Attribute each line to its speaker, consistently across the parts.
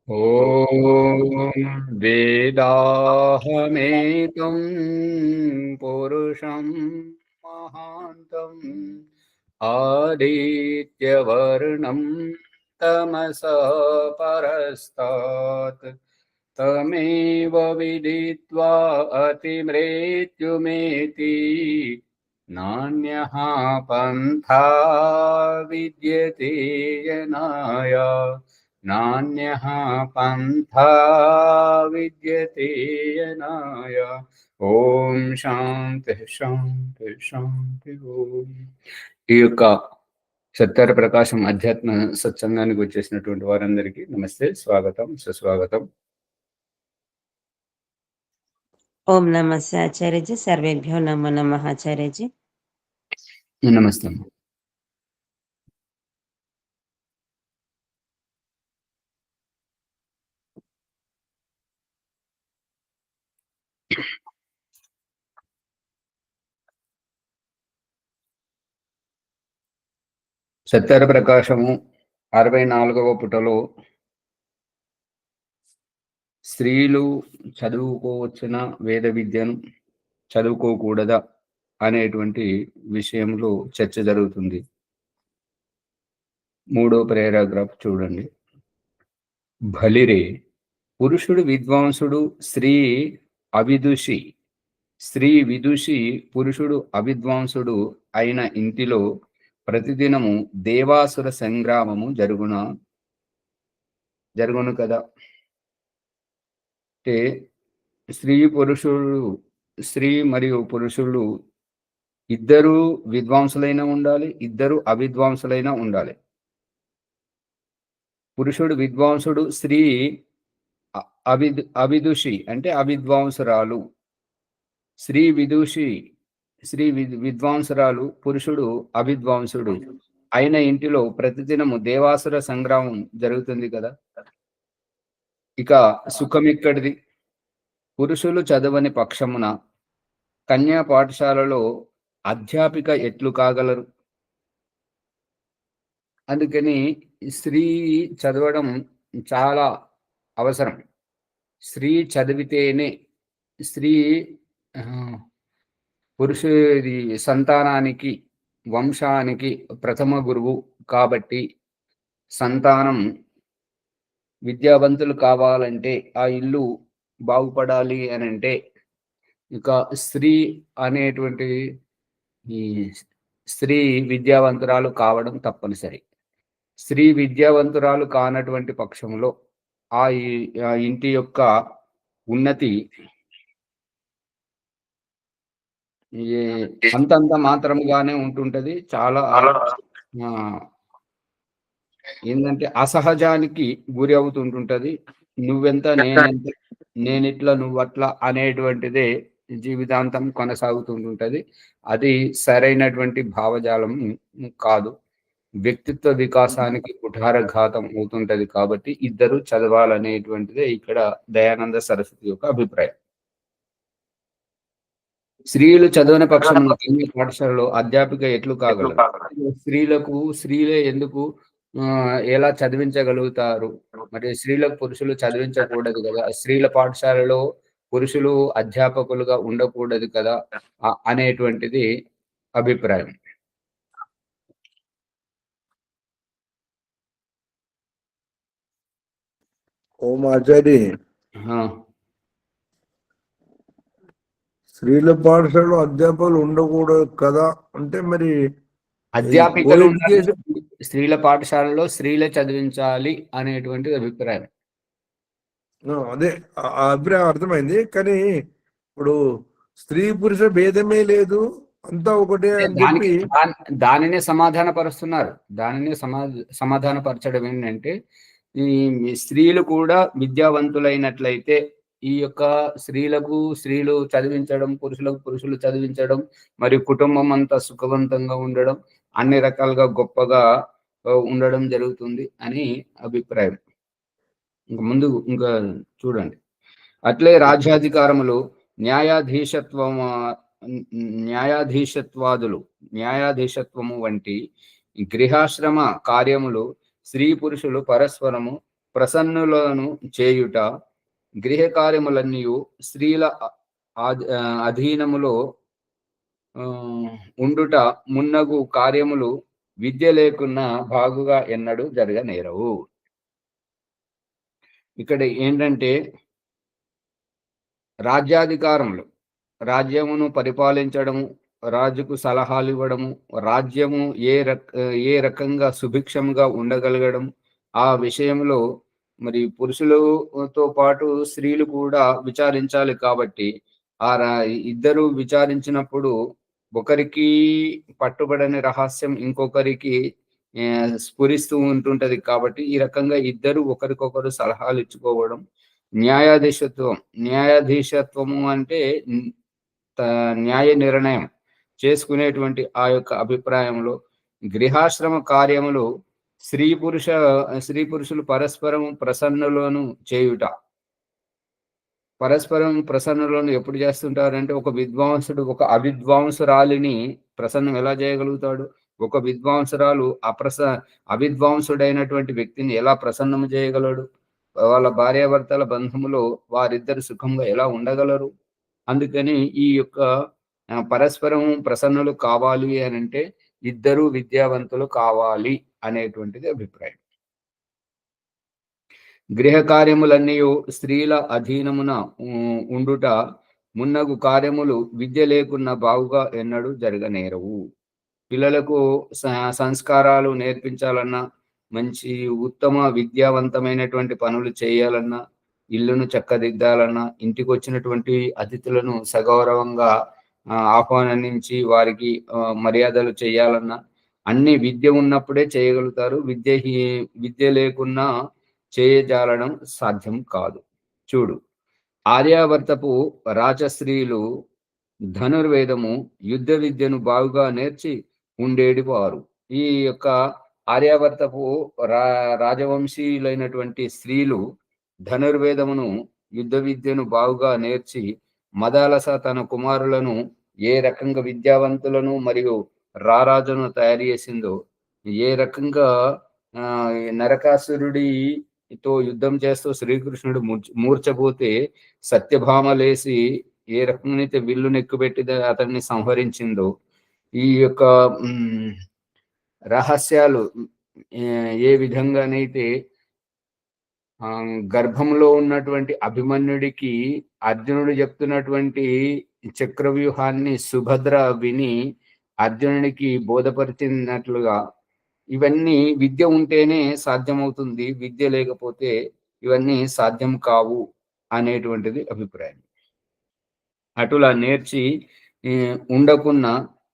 Speaker 1: ॐ वेदाहमेतं पुरुषं महान्तम् आदित्यवर्णं तमसः परस्तात् तमेव विदित्वा अतिमृत्युमेति नान्यः पन्था विद्यते जनाय नान्यः पन्था विद्यते जनाय। ఓం శాంతి శాంతి శాంతి ఓం. ఈ యొక్క సత్యార ప్రకాశం అధ్యాత్మ సత్సంగానికి వచ్చేసినటువంటి వారందరికీ నమస్తే, స్వాగతం, సుస్వాగతం.
Speaker 2: ఓం నమస్తే ఆచార్యజీ. సర్వేభ్యో నమో నమః ఆచార్యజీ.
Speaker 1: నమస్తే. సత్యార ప్రకాశము 64వ పుటలో స్త్రీలు చదువుకోవచ్చిన వేద విద్యను చదువుకోకూడదా అనేటువంటి విషయంలో చర్చ జరుగుతుంది. 3వ పారాగ్రాఫ్ చూడండి. బలిరే పురుషుడు విద్వాంసుడు, స్త్రీ అవిదుషి. స్త్రీ విదుషి, పురుషుడు అవిద్వాంసుడు అయిన ఇంటిలో ప్రతిదినము దేవాసుర సంగ్రామము జరుగును కదా. అంటే స్త్రీ మరియు పురుషులు ఇద్దరు విద్వాంసులైనా ఉండాలి, ఇద్దరు అవిద్వాంసులైనా ఉండాలి. పురుషుడు విద్వాంసుడు, స్త్రీ అవిదుషి అంటే అవిద్వాంసురాలు. స్త్రీ విద్వాంసురాలు, పురుషుడు అవిద్వాంసుడు అయిన ఇంటిలో ప్రతిదినము దేవాసుర సంగ్రామం జరుగుతుంది కదా. ఇక సుఖం ఎక్కడిది? పురుషులు చదవని పక్షమున కన్యా పాఠశాలలో అధ్యాపిక ఎట్లు కాగలరు? అందుకని స్త్రీ చదవడం చాలా అవసరం. స్త్రీ చదివితేనే పురుషుడి సంతానానికి, వంశానికి ప్రథమ గురువు. కాబట్టి సంతానం విద్యావంతులు కావాలంటే, ఆ ఇల్లు బాగుపడాలి అని అంటే ఇక స్త్రీ అనేటువంటి ఈ స్త్రీ విద్యావంతురాలు కావడం తప్పనిసరి. స్త్రీ విద్యావంతురాలు కానటువంటి పక్షంలో ఆ ఇంటి యొక్క ఉన్నతి అంతంత మాత్రముగానే ఉంటుంటది. చాలా ఏంటంటే అసహజానికి గురి అవుతుంటుంటది. నువ్వెంత నేనెంత, నేనిట్లా నువ్వట్లా అనేటువంటిదే జీవితాంతం కొనసాగుతుంటుంటది. అది సరైనటువంటి భావజాలం కాదు. వ్యక్తిత్వ వికాసానికి కుఠారఘాతం అవుతుంటది. కాబట్టి ఇద్దరు చదవాలనేటువంటిదే ఇక్కడ దయానంద సరస్వతి యొక్క అభిప్రాయం. స్త్రీలు చదవని పక్షంలో పాఠశాలలో అధ్యాపిక ఎట్లు కాగలరు? స్త్రీలే ఎందుకు ఎలా చదివించగలుగుతారు? మరి స్త్రీలకు పురుషులు చదివించకూడదు కదా. స్త్రీల పాఠశాలలో పురుషులు అధ్యాపకులుగా ఉండకూడదు కదా అనేటువంటిది అభిప్రాయం.
Speaker 3: ఓం ఆచార్య, స్త్రీల పాఠశాలలో అధ్యాపకులు ఉండకూడదు కదా అంటే మరి
Speaker 1: అధ్యాపికలు స్త్రీల పాఠశాలలో స్త్రీలే చదివించాలి అనేటువంటి అభిప్రాయం.
Speaker 3: అదే అభిప్రాయం అర్థమైంది. కానీ ఇప్పుడు స్త్రీ పురుష భేదమే లేదు, అంతా ఒకటే అని చెప్పి
Speaker 1: దానినే సమాధానపరుస్తున్నారు. దానినే సమాధానపరచడం ఏంటంటే, ఈ స్త్రీలు కూడా విద్యావంతులైనట్లయితే ఈ యొక్క స్త్రీలు చదివించడం, పురుషులు చదివించడం, మరియు కుటుంబం అంతా సుఖవంతంగా ఉండడం, అన్ని రకాలుగా గొప్పగా ఉండడం జరుగుతుంది అని అభిప్రాయం. ఇంకా చూడండి. అట్లే రాజ్యాధికారములు, న్యాయాధీశత్వము వంటి గృహాశ్రమ కార్యములు స్త్రీ పురుషులు పరస్పరము ప్రసన్నులను చేయుట, గృహ కార్యములన్నీ స్త్రీల అధీనములో ఉండుట మున్నగు కార్యములు విద్య లేకున్నా బాగుగా ఎన్నడూ జరగనేరవు. ఇక్కడ ఏంటంటే రాజ్యాధికారములు, రాజ్యమును పరిపాలించడము, రాజుకు సలహాలు ఇవ్వడము, రాజ్యము ఏ రకంగా సుభిక్షంగా ఉండగలగడం, ఆ విషయంలో మరి పురుషులతో పాటు స్త్రీలు కూడా విచారించాలి. కాబట్టి ఇద్దరు విచారించినప్పుడు ఒకరికి పట్టుబడని రహస్యం ఇంకొకరికి స్ఫురిస్తూ ఉంటుంటది. కాబట్టి ఈ రకంగా ఇద్దరు ఒకరికొకరు సలహాలు ఇచ్చుకోవడం. న్యాయాధీశత్వము అంటే న్యాయ నిర్ణయం చేసుకునేటువంటి ఆ యొక్క అభిప్రాయంలో గృహాశ్రమ కార్యములు స్త్రీ పురుషులు పరస్పరం ప్రసన్నులను చేయుట. పరస్పరం ప్రసన్నులను ఎప్పుడు చేస్తుంటారంటే, ఒక విద్వాంసుడు ఒక అవిద్వాంసురాలిని ప్రసన్నం ఎలా చేయగలుగుతాడు? ఒక విద్వాంసురాలు అవిద్వాంసుడైనటువంటి వ్యక్తిని ఎలా ప్రసన్నం చేయగలడు? వాళ్ళ భార్యాభర్తల బంధములో వారిద్దరు సుఖంగా ఎలా ఉండగలరు? అందుకని ఈ యొక్క పరస్పరం ప్రసన్నులు కావాలి అని అంటే ఇద్దరు విద్యావంతులు కావాలి అనేటువంటిది అభిప్రాయం. గృహ కార్యములన్నీ స్త్రీల అధీనమున ఉండుట మున్నగు కార్యములు విద్య లేకున్న బాగుగా ఎన్నడూ జరగనేరవు. పిల్లలకు సంస్కారాలు నేర్పించాలన్నా, మంచి ఉత్తమ విద్యావంతమైనటువంటి పనులు చేయాలన్నా, ఇల్లును చక్కదిద్దాలన్నా, ఇంటికి వచ్చినటువంటి అతిథులను సగౌరవంగా ఆహ్వానించి వారికి మర్యాదలు చేయాలన్నా అన్ని విద్య ఉన్నప్పుడే చేయగలుగుతారు. విద్య లేకున్నా చేయజాలడం సాధ్యం కాదు. చూడు, ఆర్యావర్తపు రాజస్త్రీలు ధనుర్వేదము, యుద్ధ విద్యను బాగుగా నేర్చి ఉండేటివారు. ఈ యొక్క ఆర్యావర్తపు రాజవంశీయులైనటువంటి స్త్రీలు ధనుర్వేదమును, యుద్ధ విద్యను బాగుగా నేర్చి మదాలస తన కుమారులను ఏ రకంగా విద్యావంతులను మరియు రారాజును తయారు చేసిందో, ఏ రకంగా నరకాసురుడితో యుద్ధం చేస్తూ శ్రీకృష్ణుడు మూర్చపోతే సత్యభామ లేసి ఏ రకంగానైతే విల్లు నెక్కుబెట్టి అతన్ని సంహరించిందో, ఈ యొక్క రహస్యాలు ఏ విధంగానైతే గర్భంలో ఉన్నటువంటి అభిమన్యుడికి అర్జునుడు చెప్తున్నటువంటి చక్రవ్యూహాన్ని సుభద్ర విని అర్జునుడికి బోధపరిచినట్లుగా ఇవన్నీ విద్య ఉంటేనే సాధ్యమవుతుంది, విద్య లేకపోతే ఇవన్నీ సాధ్యం కావు అనేటువంటిది అభిప్రాయం. అటులా నేర్చి ఉండకున్న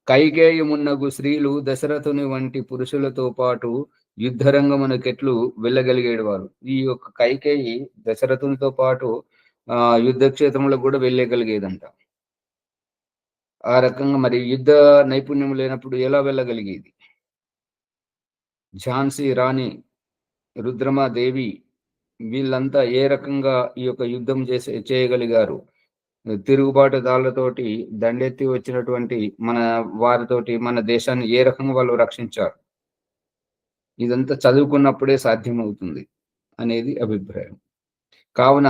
Speaker 1: కైకేయమున్నగు స్త్రీలు దశరథుని వంటి పురుషులతో పాటు యుద్ధరంగమునకెట్లు వెళ్ళగలిగేవారు. ఈ యొక్క కైకేయి దశరథునితో పాటు యుద్ధక్షేత్రంలో కూడా వెళ్ళగలిగేదంట. ఆ రకంగా మరి యుద్ధ నైపుణ్యం లేనప్పుడు ఎలా వెళ్ళగలిగేది? ఝాన్సీ రాణి, రుద్రమాదేవి వీళ్ళంతా ఏ రకంగా ఈ యొక్క యుద్ధం చేయగలిగారు? తిరుగుబాటుదారులతోటి దండెత్తి వచ్చినటువంటి మన వారితోటి మన దేశాన్ని ఏ రకంగా వాళ్ళు రక్షించారు? ఇదంతా చదువుకున్నప్పుడే సాధ్యమవుతుంది అనేది అభిప్రాయం. కావున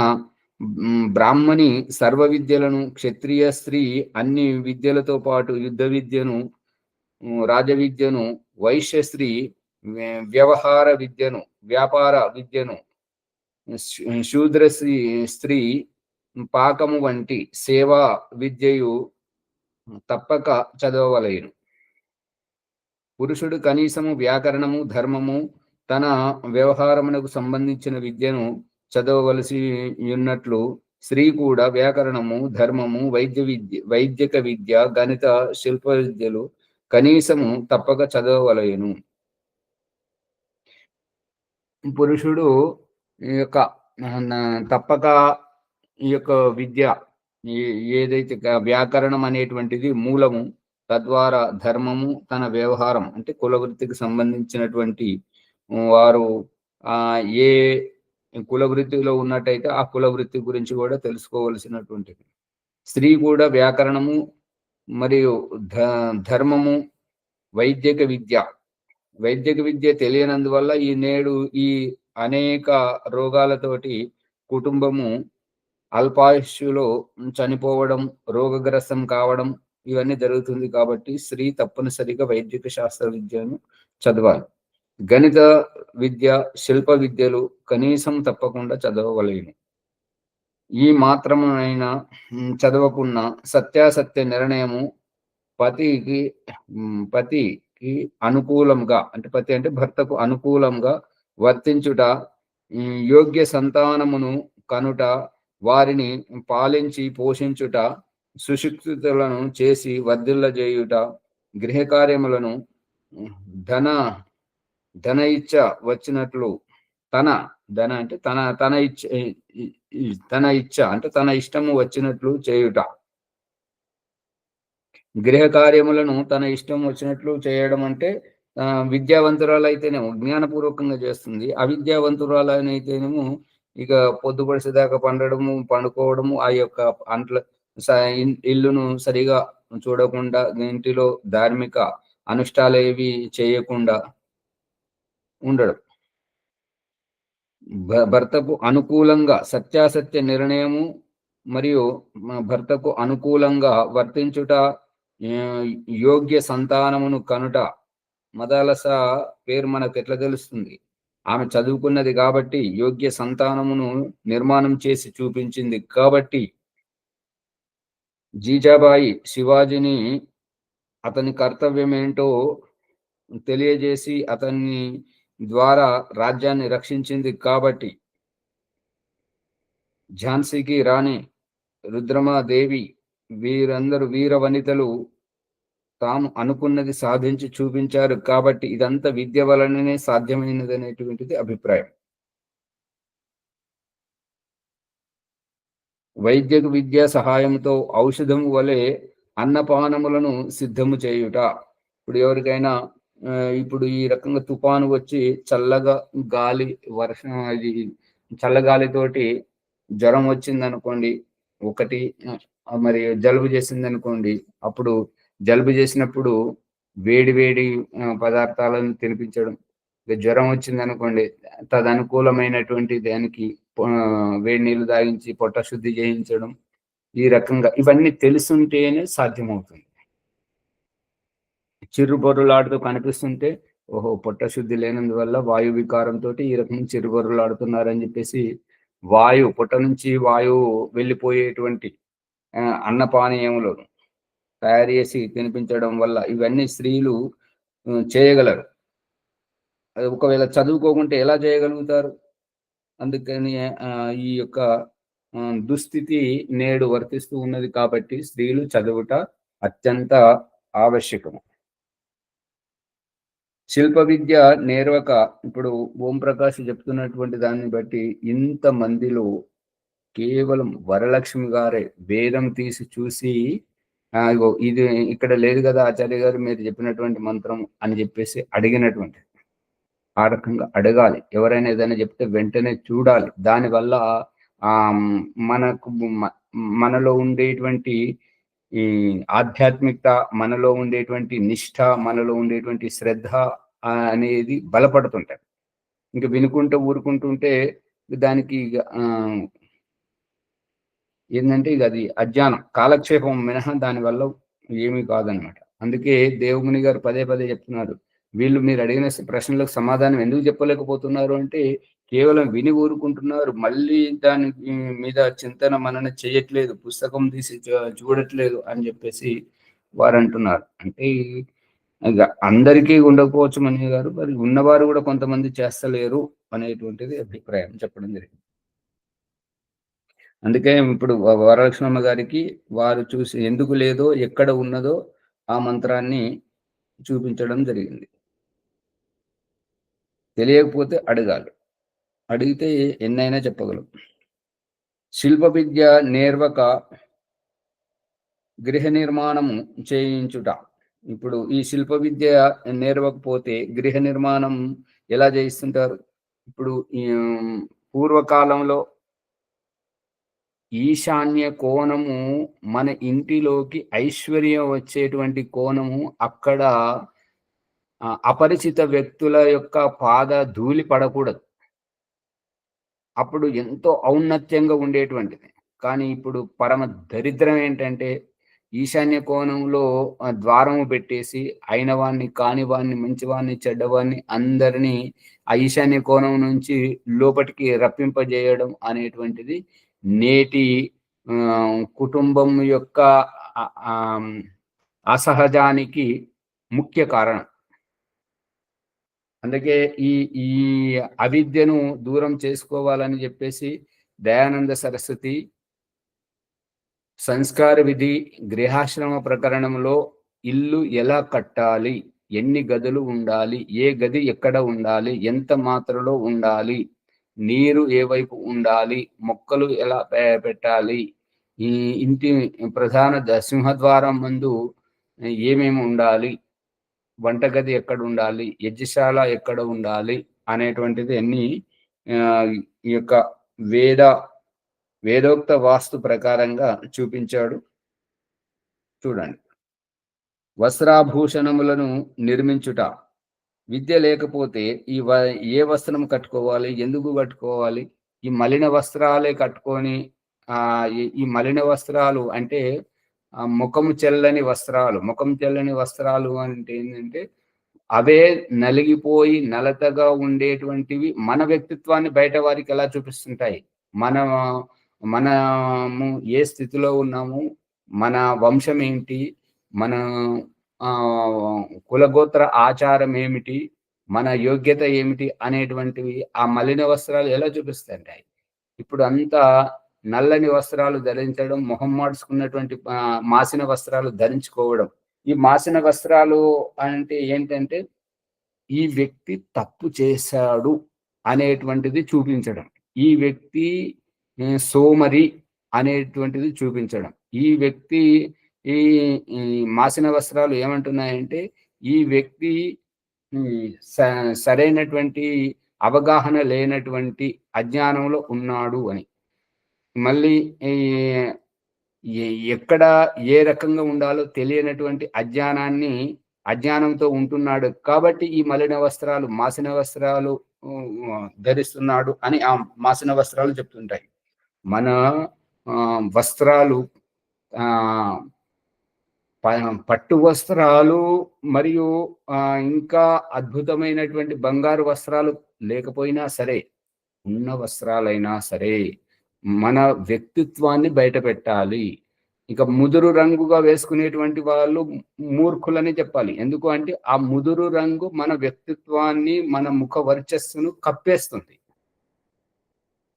Speaker 1: బ్రాహ్మణి సర్వ విద్యలను, క్షత్రియ స్త్రీ అన్ని విద్యలతో పాటు యుద్ధ విద్యను, రాజవిద్యను, వైశ్య స్త్రీ వ్యవహార విద్యను, వ్యాపార విద్యను, శూద్ర స్త్రీ పాకము వంటి సేవా విద్యయు తప్పక చదవవలెను. పురుషుడు కనీసము వ్యాకరణము, ధర్మము, తన వ్యవహారమునకు సంబంధించిన విద్యను చదవవలసి ఉన్నట్లు స్త్రీ కూడా వ్యాకరణము, ధర్మము, వైద్యక విద్య, గణిత, శిల్ప విద్యలు కనీసము తప్పక చదవవలెను. పురుషుడు ఈ యొక్క తప్పక ఈ యొక్క విద్య ఏదైతే వ్యాకరణం అనేటువంటిది మూలము, తద్వారా ధర్మము, తన వ్యవహారం అంటే కులవృత్తికి సంబంధించినటువంటి వారు ఏ కులవృత్తిలో ఉన్నట్టయితే ఆ కులవృత్తి గురించి కూడా తెలుసుకోవలసినటువంటిది. స్త్రీ కూడా వ్యాకరణము మరియు ధర్మము, వైద్యక విద్య తెలియనందువల్ల ఈ అనేక రోగాలతోటి కుటుంబము అల్పాయుష్యులో చనిపోవడం, రోగగ్రస్తం కావడం ఇవన్నీ జరుగుతుంది కాబట్టి స్త్రీ తప్పనిసరిగా వైద్యక శాస్త్ర విద్యను చదవాలి. గణిత విద్య, శిల్ప విద్యలు కనీసం తప్పకుండా చదవవలెను. ఈ మాత్రమైనా చదవకున్న సత్యాసత్య నిర్ణయము పతికి అనుకూలంగా, అంటే పతి అంటే భర్తకు అనుకూలంగా వర్తించుట, యోగ్య సంతానమును కనుట, వారిని పాలించి పోషించుట, సుశిక్షితులను చేసి వర్ధిల్లజేయుట, గృహకార్యములను ధన ఇచ్చ వచ్చినట్లు ధన అంటే తన ఇచ్చ అంటే తన ఇష్టము వచ్చినట్లు చేయుట. గృహ కార్యములను తన ఇష్టం వచ్చినట్లు చేయడం అంటే విద్యావంతురాలైతేనేమో జ్ఞానపూర్వకంగా చేస్తుంది, అవిద్యావంతురాలైతేనేమో ఇక పొద్దుపడిసేదాకా పండడము, పండుకోవడము, ఆ యొక్క ఇల్లును సరిగా చూడకుండా, ఇంటిలో ధార్మిక అనుష్ఠాలేవి చేయకుండా ఉండడం. భర్తకు అనుకూలంగా సత్యాసత్య నిర్ణయము మరియు భర్తకు అనుకూలంగా వర్తించుట, యోగ్య సంతానమును కనుట. మదాలస పేరు మనకు ఎట్లా తెలుస్తుంది? ఆమె చదువుకున్నది కాబట్టి, యోగ్య సంతానమును నిర్మాణం చేసి చూపించింది కాబట్టి. జీజాబాయి శివాజీని అతని కర్తవ్యం ఏంటో తెలియజేసి అతన్ని ద్వారా రాజ్యాన్ని రక్షించింది కాబట్టి. ఝాన్సీకి రాణి రుద్రమాదేవి వీరందరూ వీర వనితలు తాము అనుకున్నది సాధించి చూపించారు కాబట్టి ఇదంతా విద్య వలననే సాధ్యమైనది అనేటువంటిది అభిప్రాయం. వైద్య విద్య సహాయంతో ఔషధము వలె అన్నపానములను సిద్ధము చేయుట. ఇప్పుడు ఎవరికైనా ఇప్పుడు ఈ రకంగా తుఫాను వచ్చి చల్లగా గాలి, వర్షం, అది చల్లగాలితోటి జ్వరం వచ్చింది అనుకోండి, ఒకటి మరి జలుబు చేసింది అనుకోండి, అప్పుడు జలుబు చేసినప్పుడు వేడి వేడి పదార్థాలను తినిపించడం. జ్వరం వచ్చింది అనుకోండి, తదనుకూలమైనటువంటి దానికి వేడి నీళ్లు తాగించి పొట్ట శుద్ధి చేయించడం. ఈ రకంగా ఇవన్నీ తెలుసుంటేనే సాధ్యమవుతుంది. చిరుబొర్రులాడుతూ కనిపిస్తుంటే ఓహో పొట్ట శుద్ధి లేనందువల్ల వాయు వికారంతో ఈ రకంగా చిరుబొర్రులాడుతున్నారని చెప్పేసి పొట్ట నుంచి వాయువు వెళ్ళిపోయేటువంటి అన్నపానీయములు తయారు చేసి తినిపించడం వల్ల ఇవన్నీ స్త్రీలు చేయగలరు. ఒకవేళ చదువుకోకుంటే ఎలా చేయగలుగుతారు? అందుకని ఈ యొక్క దుస్థితి నేడు వర్తిస్తూ ఉన్నది కాబట్టి స్త్రీలు చదువుట అత్యంత ఆవశ్యకము. శిల్ప విద్య నేర్వక, ఇప్పుడు ఓం ప్రకాష్ చెప్తున్నటువంటి దాన్ని బట్టి ఇంత మందిలో కేవలం వరలక్ష్మి గారే వేదం తీసి చూసి ఇది ఇక్కడ లేదు కదా ఆచార్య గారు మీరు చెప్పినటువంటి మంత్రం అని చెప్పేసి అడిగినటువంటి. ఆ రకంగా అడగాలి. ఎవరైనా ఏదైనా చెప్తే వెంటనే చూడాలి. దానివల్ల మనలో ఉండేటువంటి ఈ ఆధ్యాత్మికత, మనలో ఉండేటువంటి నిష్ఠ, మనలో ఉండేటువంటి శ్రద్ధ అనేది బలపడుతుంటాయి. ఇంకా వినుకుంటూ ఊరుకుంటుంటే దానికి ఏంటంటే ఇక అది అజ్ఞానం, కాలక్షేపం మినహా దానివల్ల ఏమీ కాదనమాట. అందుకే దేవముని గారు పదే పదే చెప్తున్నారు, వీళ్ళు మీరు అడిగిన ప్రశ్నలకు సమాధానం ఎందుకు చెప్పలేకపోతున్నారు అంటే కేవలం విని ఊరుకుంటున్నారు, మళ్ళీ దాని మీద చింతన మనన చేయట్లేదు, పుస్తకం తీసి చూడట్లేదు అని చెప్పేసి వారు అంటున్నారు. అంటే అందరికీ ఉండకపోవచ్చు మణి గారు, మరి ఉన్నవారు కూడా కొంతమంది చేస్తలేరు అనేటువంటిది అభిప్రాయం చెప్పడం జరిగింది. అందుకే ఇప్పుడు వరలక్ష్మమ్మ గారికి వారు చూసి ఎందుకు లేదో, ఎక్కడ ఉన్నదో ఆ మంత్రాన్ని చూపించడం జరిగింది. తెలియకపోతే అడగాలి, అడిగితే ఎన్నైనా చెప్పగలం. శిల్ప విద్య నేర్వక గృహ నిర్మాణము చేయించుట. ఇప్పుడు ఈ శిల్ప విద్య నేర్వకపోతే గృహ నిర్మాణం ఎలా చేయిస్తుంటారు? ఇప్పుడు పూర్వకాలంలో ఈశాన్య కోణము మన ఇంటిలోకి ఐశ్వర్యం వచ్చేటువంటి కోణము, అక్కడ అపరిచిత వ్యక్తుల యొక్క పాద ధూళి పడకూడదు. అప్పుడు ఎంతో ఔన్నత్యంగా ఉండేటువంటిది. కానీ ఇప్పుడు పరమ దరిద్రం ఏంటంటే, ఈశాన్య కోణంలో ద్వారము పెట్టేసి అయినవాన్ని, కానివాన్ని, మంచివాన్ని, చెడ్డవాన్ని అందరినీ ఆ ఈశాన్య కోణం నుంచి లోపటికి రప్పింపజేయడం అనేటువంటిది నేటి కుటుంబం యొక్క అసహజానికి ముఖ్య కారణం. అందుకే ఈ ఈ అవిద్యను దూరం చేసుకోవాలని చెప్పేసి దయానంద సరస్వతి సంస్కార విధి గృహాశ్రమ ప్రకరణంలో ఇల్లు ఎలా కట్టాలి, ఎన్ని గదులు ఉండాలి, ఏ గది ఎక్కడ ఉండాలి, ఎంత మాత్రలో ఉండాలి, నీరు ఏ వైపు ఉండాలి, మొక్కలు ఎలా పెట్టాలి, ఈ ఇంటి ప్రధాన సింహద్వారం ముందు ఏమేమి ఉండాలి, వంటగది ఎక్కడ ఉండాలి, యజ్ఞశాల ఎక్కడ ఉండాలి అనేటువంటిది అన్ని ఈ యొక్క వేదోక్త వాస్తు ప్రకారంగా చూపించాడు. చూడండి, వస్త్రాభూషణములను నిర్మించుట. విద్య లేకపోతే ఏ వస్త్రం కట్టుకోవాలి, ఎందుకు కట్టుకోవాలి? ఈ మలిన వస్త్రాలే కట్టుకొని ఈ మలిన వస్త్రాలు అంటే ముఖము చెల్లని వస్త్రాలు. ముఖం చెల్లని వస్త్రాలు అంటే ఏంటంటే అవే నలిగిపోయి నలతగా ఉండేటువంటివి మన వ్యక్తిత్వాన్ని బయట వారికి ఎలా చూపిస్తుంటాయి? మనము ఏ స్థితిలో ఉన్నాము, మన వంశం ఏంటి, మన కులగోత్ర ఆచారం ఏమిటి, మన యోగ్యత ఏమిటి అనేటువంటివి ఆ మలిన వస్త్రాలు ఎలా చూపిస్తుంటాయి? ఇప్పుడు అంతా నల్లని వస్త్రాలు ధరించడం, మొహం మార్చుకున్నటువంటి మాసిన వస్త్రాలు ధరించుకోవడం. ఈ మాసిన వస్త్రాలు అంటే ఏంటంటే ఈ వ్యక్తి తప్పు చేశాడు అనేటువంటిది చూపించడం, ఈ వ్యక్తి సోమరి అనేటువంటిది చూపించడం. ఈ వ్యక్తి ఈ మాసిన వస్త్రాలు ఏమంటున్నాయంటే ఈ వ్యక్తి సరైనటువంటి అవగాహన లేనటువంటి అజ్ఞానంలో ఉన్నాడు అని. మళ్ళీ ఎక్కడ ఏ రకంగా ఉండాలో తెలియనటువంటి అజ్ఞానంతో ఉంటున్నాడు కాబట్టి ఈ మలిన వస్త్రాలు, మాసిన వస్త్రాలు ధరిస్తున్నాడు అని ఆ మాసిన వస్త్రాలు చెప్తుంటాయి. మన వస్త్రాలు పట్టు వస్త్రాలు మరియు ఇంకా అద్భుతమైనటువంటి బంగారు వస్త్రాలు లేకపోయినా సరే, ఉన్న వస్త్రాలైనా సరే మన వ్యక్తిత్వాన్ని బయట పెట్టాలి. ఇక ముదురు రంగుగా వేసుకునేటువంటి వాళ్ళు మూర్ఖులని చెప్పాలి. ఎందుకు అంటే ఆ ముదురు రంగు మన వ్యక్తిత్వాన్ని, మన ముఖ వర్చస్సును కప్పేస్తుంది.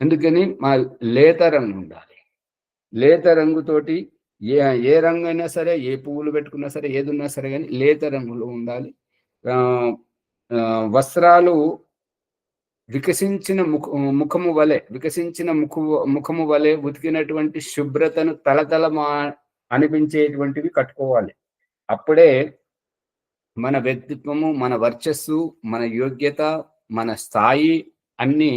Speaker 1: అందుకని లేత రంగు ఉండాలి. లేత రంగుతోటి ఏ రంగు అయినా సరే, ఏ పువ్వులు పెట్టుకున్నా సరే, ఏది ఉన్నా సరే కానీ లేత రంగులో ఉండాలి. వస్త్రాలు వికసించిన ముఖము వలె ఉతికినటువంటి శుభ్రతను తలతలమా అనిపించేటువంటివి కట్టుకోవాలి. అప్పుడే మన వ్యక్తిత్వము, మన వర్చస్సు, మన యోగ్యత, మన స్థాయి అన్నీ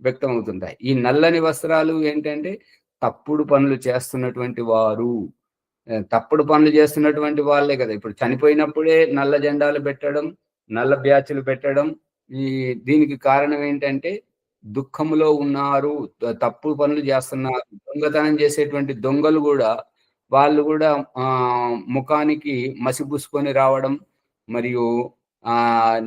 Speaker 1: వ్యక్తం అవుతుంటాయి. ఈ నల్లని వస్త్రాలు ఏంటంటే తప్పుడు పనులు చేస్తున్నటువంటి వాళ్ళే కదా. ఇప్పుడు చనిపోయినప్పుడే నల్ల జెండాలు పెట్టడం, నల్ల బ్యాచ్లు పెట్టడం. దీనికి కారణం ఏంటంటే దుఃఖములో ఉన్నారు, తప్పు పనులు చేస్తున్నారు. దొంగతనం చేసేటువంటి దొంగలు కూడా వాళ్ళు కూడా ముఖానికి మసిపూసుకొని రావడం మరియు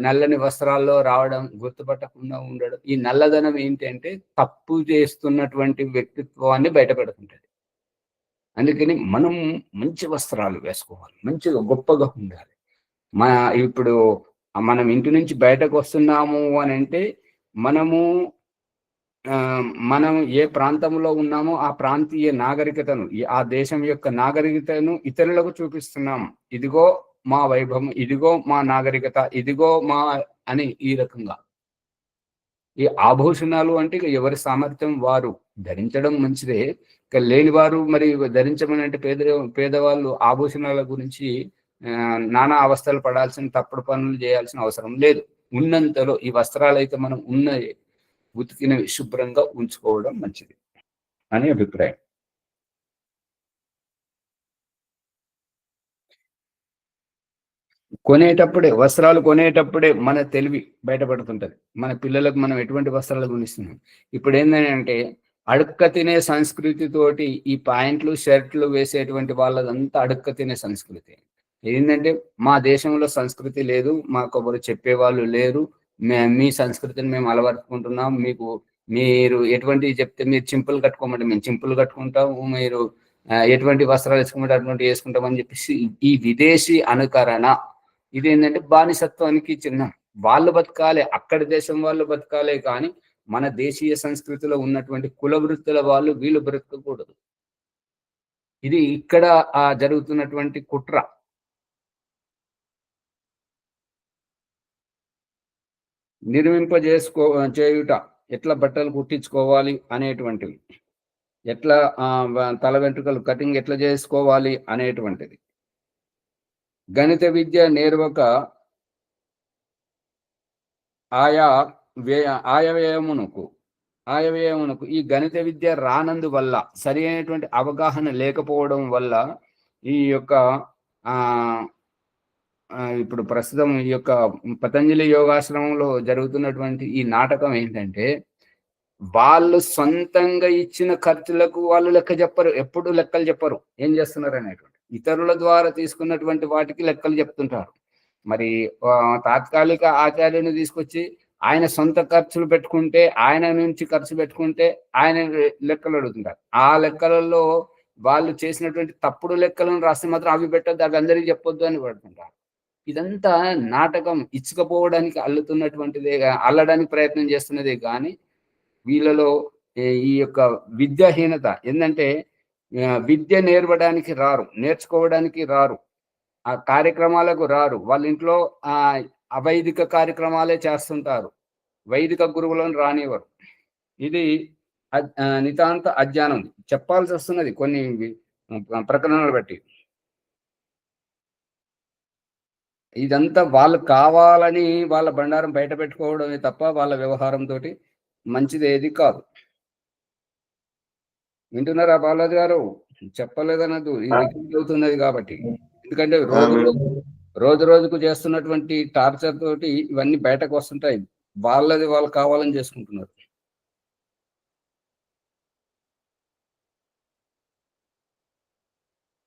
Speaker 1: నల్లని వస్త్రాల్లో రావడం, గుర్తుపట్టకుండా ఉండడం. ఈ నల్లదనం ఏంటంటే తప్పు చేస్తున్నటువంటి వ్యక్తిత్వాన్ని బయటపెడుతుంటది. అందుకని మనం మంచి వస్త్రాలు వేసుకోవాలి, మంచిగా గొప్పగా ఉండాలి. ఇప్పుడు మనం ఇంటి నుంచి బయటకు వస్తున్నాము అని అంటే మనం ఏ ప్రాంతంలో ఉన్నామో ఆ ప్రాంతీయ నాగరికతను, ఆ దేశం యొక్క నాగరికతను ఇతరులకు చూపిస్తున్నాం. ఇదిగో మా వైభవం, ఇదిగో మా నాగరికత, ఇదిగో అని ఈ రకంగా. ఈ ఆభూషణాలు అంటే ఎవరి సామర్థ్యం వారు ధరించడం మంచిదే. ఇక లేని వారు మరి ధరించమని అంటే పేదవాళ్ళు ఆభూషణాల గురించి నానా అవస్థలు పడాల్సిన, తప్పుడు పనులు చేయాల్సిన అవసరం లేదు. ఉన్నంతలో ఈ వస్త్రాలు అయితే మనం ఉతికినవి శుభ్రంగా ఉంచుకోవడం మంచిది అని అభిప్రాయం. కొనేటప్పుడే వస్త్రాలు కొనేటప్పుడే మన తెలివి బయటపడుతుంటది. మన పిల్లలకు మనం ఎటువంటి వస్త్రాలు కొనిస్తున్నాం. ఇప్పుడు ఏంటంటే అడుక్క తినే సంస్కృతితోటి ఈ ప్యాంట్లు, షర్ట్లు వేసేటువంటి వాళ్ళదంతా అడుక్క తినే సంస్కృతి. ఏంటంటే మా దేశంలో సంస్కృతి లేదు, మాకెవరు చెప్పేవాళ్ళు లేరు. మీ సంస్కృతిని మేము అలవరుచుకుంటున్నాం. మీరు ఎటువంటివి చెప్తే మీరు చింపులు కట్టుకోమంటే మేము చింపులు కట్టుకుంటాము. మీరు ఎటువంటి వస్త్రాలు వేసుకోమంటే అటువంటివి వేసుకుంటామని చెప్పేసి ఈ విదేశీ అనుకరణ ఇదేంటంటే బానిసత్వానికి చిహ్నం. వాళ్ళు బతకాలి, అక్కడి దేశం వాళ్ళు బతకాలే కానీ మన దేశీయ సంస్కృతిలో ఉన్నటువంటి కుల వృత్తుల వాళ్ళు వీళ్ళు బ్రతకకూడదు. ఇది ఇక్కడ జరుగుతున్నటువంటి కుట్ర. చేయుట, ఎట్లా బట్టలు కుట్టించుకోవాలి అనేటువంటివి, ఎట్లా తల వెంట్రుకలు కటింగ్ ఎట్లా చేసుకోవాలి అనేటువంటిది. గణిత విద్య నేర్వక ఆయవ్యయమునకు ఈ గణిత విద్య రానందువల్ల, సరి అయినటువంటి అవగాహన లేకపోవడం వల్ల ఈ యొక్క ఇప్పుడు ప్రస్తుతం ఈ యొక్క పతంజలి యోగాశ్రమంలో జరుగుతున్నటువంటి ఈ నాటకం ఏంటంటే, వాళ్ళు సొంతంగా ఇచ్చిన ఖర్చులకు వాళ్ళు లెక్క చెప్పరు, ఎప్పుడు లెక్కలు చెప్పరు ఏం చేస్తున్నారు అనేటువంటి. ఇతరుల ద్వారా తీసుకున్నటువంటి వాటికి లెక్కలు చెప్తుంటారు. మరి తాత్కాలిక ఆచార్యుని తీసుకొచ్చి ఆయన సొంత ఖర్చులు పెట్టుకుంటే, ఆయన నుంచి ఖర్చు పెట్టుకుంటే ఆయన లెక్కలు అడుగుతుంటారు. ఆ లెక్కలలో వాళ్ళు చేసినటువంటి తప్పుడు లెక్కలను రాస్తే మాత్రం అవి పెట్టద్దు, అవి అందరికీ చెప్పొద్దు అని పడుతుంటారు. ఇదంతా నాటకం, ఇచ్చుకపోవడానికి అల్లుతున్నటువంటిదే, అల్లడానికి ప్రయత్నం చేస్తున్నదే కానీ వీళ్ళలో ఈ యొక్క విద్యాహీనత ఏంటంటే, విద్య నేర్వడానికి రారు, నేర్చుకోవడానికి రారు, ఆ కార్యక్రమాలకు రారు. వాళ్ళ ఇంట్లో అవైదిక కార్యక్రమాలే చేస్తుంటారు, వైదిక గురువులను రానివ్వరు. ఇది నితాంత అజ్ఞానం. చెప్పాల్సి వస్తున్నది కొన్ని ప్రకరణలు బట్టి. ఇదంతా వాళ్ళు కావాలని వాళ్ళ బండారం బయట పెట్టుకోవడమే తప్ప వాళ్ళ వ్యవహారంతో మంచిది ఏది కాదు. వింటున్నారా బాలాజీ గారు? చెప్పలేదన్నది ఇది రికార్డ్ అవుతున్నది కాబట్టి. ఎందుకంటే రోజు రోజుకు చేస్తున్నటువంటి టార్చర్ తోటి ఇవన్నీ బయటకు వస్తుంటాయి. వాళ్ళది వాళ్ళు కావాలని చేసుకుంటున్నారు.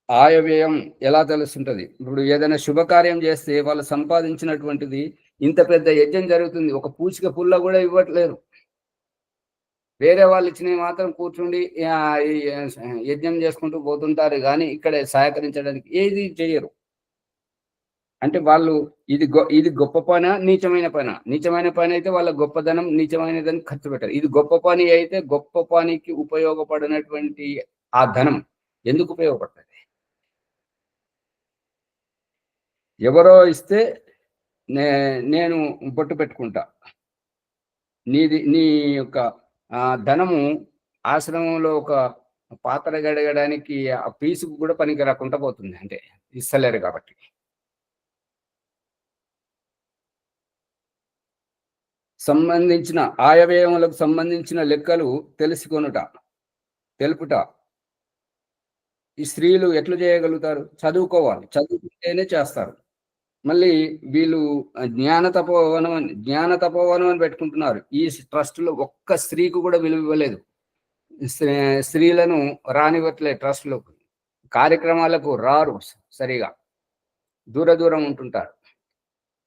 Speaker 1: ఆయవ్యయం ఎలా తెలుస్తుంటది? ఇప్పుడు ఏదైనా శుభకార్యం చేస్తే వాళ్ళు సంపాదించినటువంటిది, ఇంత పెద్ద యజ్ఞం జరుగుతుంది, ఒక పూచిక పుల్ల కూడా ఇవ్వట్లేరు. వేరే వాళ్ళు ఇచ్చినవి మాత్రం కూర్చుండి యజ్ఞం చేసుకుంటూ పోతుంటారు కానీ ఇక్కడ సహకరించడానికి ఏది చేయరు. అంటే వాళ్ళు ఇది గొప్ప పని, నీచమైన పని. నీచమైన పని అయితే వాళ్ళ గొప్పదనం, నీచమైనదని ఖర్చు పెట్టారు. ఇది గొప్ప పని అయితే గొప్ప పనికి ఉపయోగపడినటువంటి ఆ ధనం ఎందుకు ఉపయోగపడుతుంది? ఎవరో ఇస్తే నేను బొట్టు పెట్టుకుంటా, నీ యొక్క ధనము ఆశ్రమంలో ఒక పాత్ర గడగడానికి ఆ పీసుకు కూడా పనికి రాకుండా పోతుంది, అంటే ఇస్తలేరు కాబట్టి. సంబంధించిన ఆయవ్యయములకు సంబంధించిన లెక్కలు తెలుపుట ఈ స్త్రీలు ఎట్లా చేయగలుగుతారు? చదువుకోవాలి, చదువుకుంటేనే చేస్తారు. మళ్ళీ వీళ్ళు జ్ఞాన తపోవనం అని పెట్టుకుంటున్నారు. ఈ ట్రస్ట్లో ఒక్క స్త్రీకి కూడా విలువ ఇవ్వలేదు. స్త్రీలను రానివ్వట్లేదు ట్రస్ట్లో, కార్యక్రమాలకు రారు, సరిగా దూరం ఉంటుంటారు.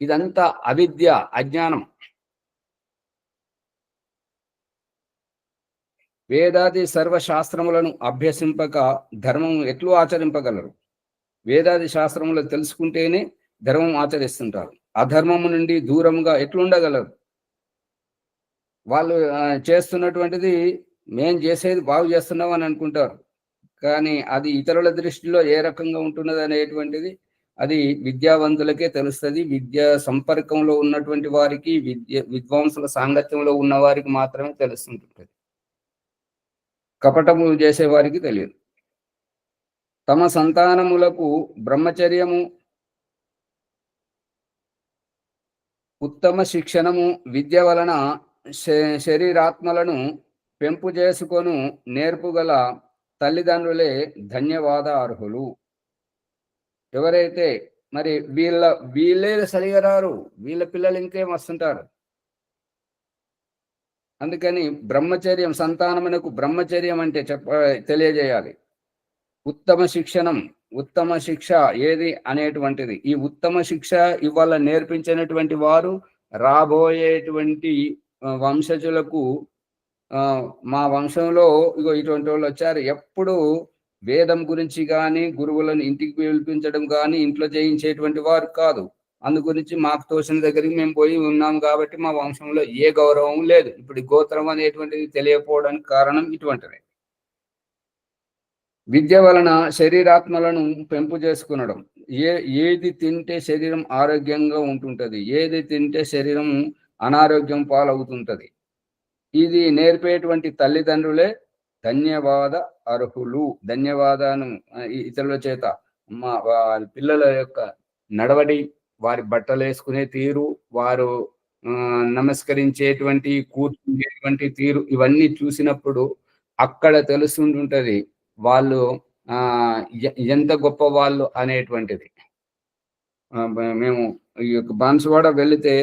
Speaker 1: ఇదంతా అవిద్య, అజ్ఞానం. వేదాది సర్వశాస్త్రములను అభ్యసింపక ధర్మం ఎట్లు ఆచరింపగలరు? వేదాది శాస్త్రములు తెలుసుకుంటేనే ధర్మం ఆచరిస్తుంటారు. అధర్మము నుండి దూరంగా ఎట్లుండగలరు? వాళ్ళు చేస్తున్నటువంటిది మేం చేసేది బాగు చేస్తున్నాం అని అనుకుంటారు, కానీ అది ఇతరుల దృష్టిలో ఏ రకంగా ఉంటున్నది అనేటువంటిది అది విద్యావంతులకే తెలుస్తుంది. విద్యా సంపర్కంలో ఉన్నటువంటి వారికి, విద్వాంసుల సాంగత్యంలో ఉన్న వారికి మాత్రమే తెలుస్తుంటుంది. కపటము చేసేవారికి తెలియదు. తమ సంతానములకు బ్రహ్మచర్యము, ఉత్తమ శిక్షణము, విద్య వలన శరీరాత్మలను పెంపు చేసుకొను నేర్పుగల తల్లిదండ్రులే ధన్యవాద అర్హులు. ఎవరైతే మరి వీళ్ళే సరిగా రారు, వీళ్ళ పిల్లలు ఇంకేం వస్తుంటారు. అందుకని బ్రహ్మచర్యం, సంతానమునకు బ్రహ్మచర్యం అంటే తెలియజేయాలి. ఉత్తమ శిక్ష ఏది అనేటువంటిది. ఈ ఉత్తమ శిక్ష ఇవాళ నేర్పించినటువంటి వారు రాబోయేటువంటి వంశజులకు మా వంశంలో ఇగో ఇటువంటి వాళ్ళు వచ్చారు, ఎప్పుడు వేదం గురించి కానీ గురువులను ఇంటికి పిలిపించడం కానీ ఇంట్లో చేయించేటువంటి వారు కాదు. అందు గురించి మాకు తోచిన దగ్గరికి మేము పోయి ఉన్నాం కాబట్టి మా వంశంలో ఏ గౌరవం లేదు. ఇప్పుడు గోత్రం అనేటువంటిది తెలియకపోవడానికి కారణం ఇటువంటిది. విద్య వలన శరీరాత్మలను పెంపు చేసుకునడం. ఏది తింటే శరీరం ఆరోగ్యంగా ఉంటుంటది, ఏది తింటే శరీరం అనారోగ్యం పాలవుతుంటది, ఇది నేర్పేటువంటి తల్లిదండ్రులే ధన్యవాద అర్హులు. ధన్యవాదాన్ని ఇతరుల చేత మా పిల్లల యొక్క నడవడి, వారి బట్టలు వేసుకునే తీరు, వారు నమస్కరించేటువంటి కూర్చునేటువంటి తీరు, ఇవన్నీ చూసినప్పుడు అక్కడ తెలుస్తుంటుంటది వాళ్ళు ఎంత గొప్ప వాళ్ళు అనేటువంటిది. మేము ఈ యొక్క బాన్సువాడ వెళితే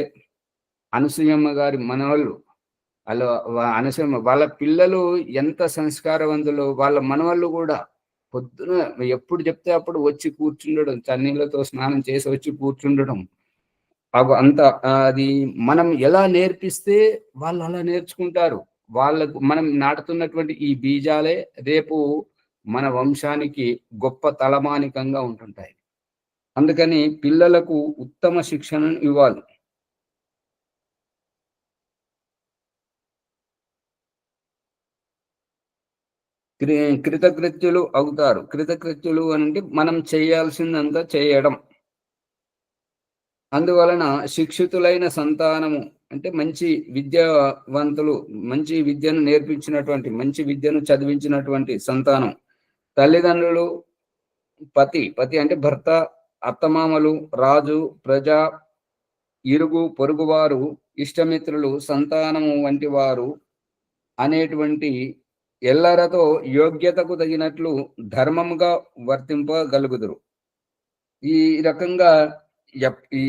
Speaker 1: అనసూయమ్మ గారి మనవాళ్ళు, అనసూయమ్మ వాళ్ళ పిల్లలు ఎంత సంస్కారవంతులు. వాళ్ళ మనవాళ్ళు కూడా పొద్దున ఎప్పుడు చెప్తే అప్పుడు వచ్చి కూర్చుండడం, చన్నీళ్ళతో స్నానం చేసి వచ్చి కూర్చుండడం. అంత అది మనం ఎలా నేర్పిస్తే వాళ్ళు అలా నేర్చుకుంటారు. వాళ్ళకు మనం నాటుతున్నటువంటి ఈ బీజాలే రేపు మన వంశానికి గొప్ప తలమానికంగా ఉంటుంటాయి. అందుకని పిల్లలకు ఉత్తమ శిక్షణను ఇవ్వాలి. కృతకృత్యులు అవుతారు. కృతకృత్యులు అంటే మనం చేయాల్సిందంతా చేయడం. అందువలన శిక్షితులైన సంతానము అంటే మంచి విద్యావంతులు, మంచి విద్యను నేర్పించినటువంటి, మంచి విద్యను చదివించినటువంటి సంతానం, తల్లిదండ్రులు, పతి అంటే భర్త, అత్తమామలు, రాజు, ప్రజ, ఇరుగు పొరుగువారు, ఇష్టమిత్రులు, సంతానము వంటి వారు అనేటువంటి ఎల్లరతో యోగ్యతకు తగినట్లు ధర్మముగా వర్తింపగలుగుదురు. ఈ రకంగా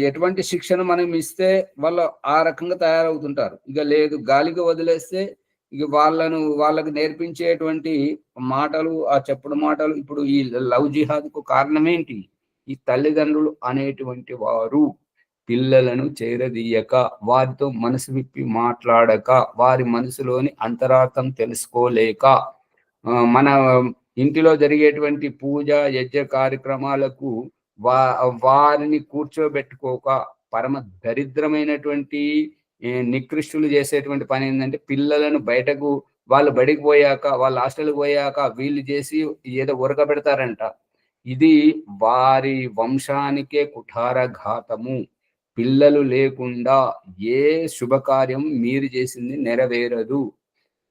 Speaker 1: ఎటువంటి శిక్షణ మనం ఇస్తే వాళ్ళు ఆ రకంగా తయారవుతుంటారు. ఇక లేదు గాలికి వదిలేస్తే ఇక వాళ్ళకు నేర్పించేటువంటి మాటలు, ఆ చెప్పుడు మాటలు. ఇప్పుడు ఈ లవ్ జిహాద్కు కారణమేంటి? ఈ తల్లిదండ్రులు అనేటువంటి వారు పిల్లలను చేరదీయక, వారితో మనసు విప్పి మాట్లాడక, వారి మనసులోని అంతరార్థం తెలుసుకోలేక, మన ఇంటిలో జరిగేటువంటి పూజ యజ్ఞ కార్యక్రమాలకు వారిని కూర్చోబెట్టుకోక, పరమ దరిద్రమైనటువంటి నికృష్టులు చేసేటువంటి పని ఏంటంటే పిల్లలను వాళ్ళు బడికి పోయాక, వాళ్ళు హాస్టల్కి పోయాక వీళ్ళు చేసి ఏదో ఉరకబెడతారంట. ఇది వారి వంశానికే కుఠారఘాతము. పిల్లలు లేకుండా ఏ శుభకార్యం మీరు చేసింది నెరవేరదు.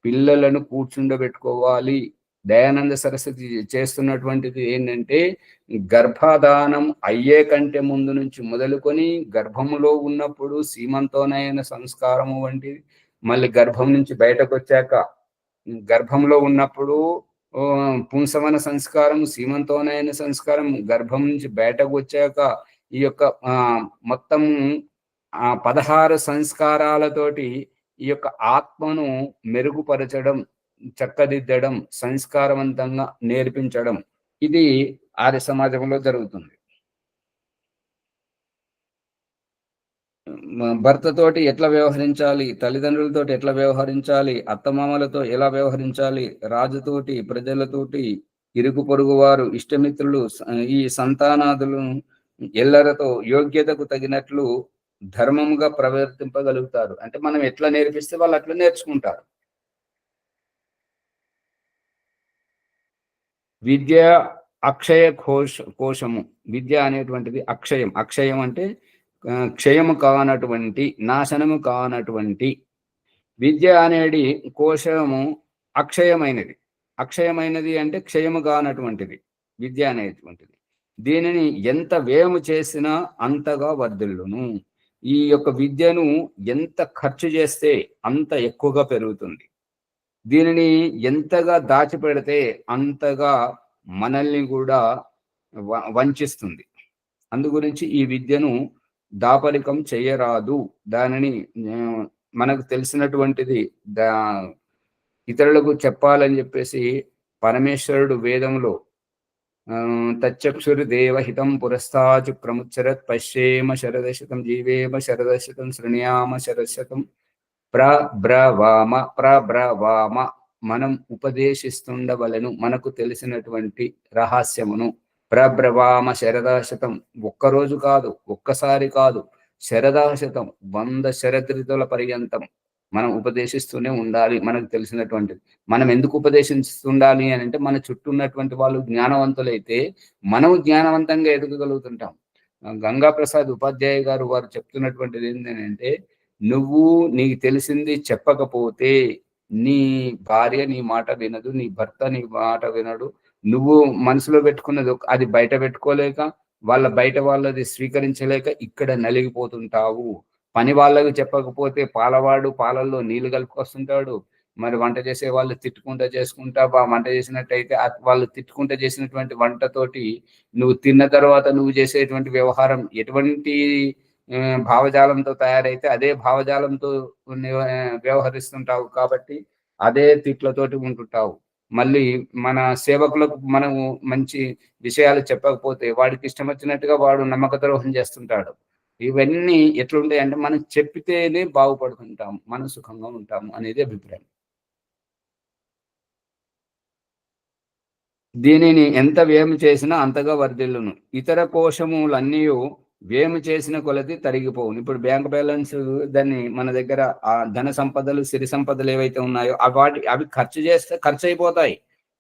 Speaker 1: పిల్లలను కూర్చుండబెట్టుకోవాలి. దయానంద సరస్వతి చేస్తున్నటువంటిది ఏంటంటే గర్భధానం అయ్యే కంటే ముందు నుంచి మొదలుకొని గర్భములో ఉన్నప్పుడు సీమంతోనైన సంస్కారము వంటిది, మళ్ళీ గర్భం నుంచి బయటకు వచ్చాక, గర్భంలో ఉన్నప్పుడు పుంసవన సంస్కారం, సీమంతోనైన సంస్కారం, గర్భం నుంచి బయటకు వచ్చాక ఈ యొక్క మొత్తం 16 సంస్కారాలతోటి ఈ యొక్క ఆత్మను మెరుగుపరచడం, చక్కదిద్దడం, సంస్కారవంతంగా నేర్పించడం, ఇది ఆర్య సమాజంలో జరుగుతుంది. భర్తతోటి ఎట్లా వ్యవహరించాలి, తల్లిదండ్రులతోటి ఎట్లా వ్యవహరించాలి, అత్తమామలతో ఎలా వ్యవహరించాలి, రాజుతోటి, ప్రజలతోటి, ఇరుగు పొరుగు వారు, ఇష్టమిత్రులు, ఈ సంతానాదులను ఎల్లరతో యోగ్యతకు తగినట్లు ధర్మంగా ప్రవర్తింపగలుగుతారు. అంటే మనం ఎట్లా నేర్పిస్తే వాళ్ళు అట్లా నేర్చుకుంటారు. విద్య అక్షయ కోశము. విద్య అనేటువంటిది అక్షయం. అక్షయం అంటే క్షయము కానటువంటి, నాశనము కానటువంటి. విద్య అనేది కోశము అక్షయమైనది. అక్షయమైనది అంటే క్షయము కానటువంటిది విద్య అనేటువంటిది. దీనిని ఎంత వ్యయము చేసినా అంతగా వర్ధిల్లును. ఈ యొక్క విద్యను ఎంత ఖర్చు చేస్తే అంత ఎక్కువగా పెరుగుతుంది. దీనిని ఎంతగా దాచిపెడితే అంతగా మనల్ని కూడా వంచిస్తుంది. అందు గురించి ఈ విద్యను దాపరికం చేయరాదు. దానిని మనకు తెలిసినటువంటిది ఇతరులకు చెప్పాలని చెప్పేసి పరమేశ్వరుడు వేదంలో తచ్చక్షురు దేవహితం పురస్తాచు ప్రముచ్చరత్ పశ్యేమ శరదశతం జీవేమ శరదశతం శృణ్యామ శరదశతం ప్రబ్రవామ మనం ఉపదేశిస్తుండవలను, మనకు తెలిసినటువంటి రహస్యమును. ప్రబ్రవామ శరదశతం, ఒక్కరోజు కాదు, ఒక్కసారి కాదు, శరదశతం 100 శరదృతుల పర్యంతం మనం ఉపదేశిస్తూనే ఉండాలి మనకు తెలిసినటువంటిది. మనం ఎందుకు ఉపదేశిస్తుండాలి అని అంటే, మన చుట్టూ ఉన్నటువంటి వాళ్ళు జ్ఞానవంతులైతే మనం జ్ఞానవంతంగా ఎదగగలుగుతుంటాం. గంగా ప్రసాద్ ఉపాధ్యాయ గారు వారు చెప్తున్నటువంటిది ఏంటంటే, నువ్వు నీకు తెలిసింది చెప్పకపోతే నీ భార్య నీ మాట వినదు, నీ భర్త నీ మాట వినడు. నువ్వు మనసులో పెట్టుకున్నది అది బయట పెట్టుకోలేక, బయట వాళ్ళది స్వీకరించలేక ఇక్కడ నలిగిపోతుంటావు. పని వాళ్ళకి చెప్పకపోతే పాలవాడు పాలల్లో నీళ్లు కలుపుకొస్తుంటాడు. మరి వంట చేసే వాళ్ళు తిట్టుకుంటా చేసుకుంటా వంట చేసినట్టయితే వాళ్ళు తిట్టుకుంటా చేసినటువంటి వంటతోటి నువ్వు తిన్న తర్వాత నువ్వు చేసేటువంటి వ్యవహారం ఎటువంటి భావజాలంతో తయారైతే అదే భావజాలంతో వ్యవహరిస్తుంటావు. కాబట్టి అదే తిట్లతోటి ఉంటుంటావు. మళ్ళీ మన సేవకులకు మనము మంచి విషయాలు చెప్పకపోతే వాడికి ఇష్టం వచ్చినట్టుగా వాడు నమ్మక ద్రోహం చేస్తుంటాడు. ఇవన్నీ ఎట్లుంటాయి అంటే, మనం చెప్పితేనే బాగుపడుతుంటాం, మనం సుఖంగా ఉంటాము అనేది అభిప్రాయం. దీనిని ఎంత వేము చేసినా అంతగా వర్ధిల్లును. ఇతర కోశములన్నీ వేము చేసిన కొలది తరిగిపోవును. ఇప్పుడు బ్యాంక్ బ్యాలెన్స్ దాన్ని మన దగ్గర ఆ ధన సంపదలు సిరి సంపదలు ఏవైతే ఉన్నాయో అవి ఖర్చు చేస్తే ఖర్చు అయిపోతాయి.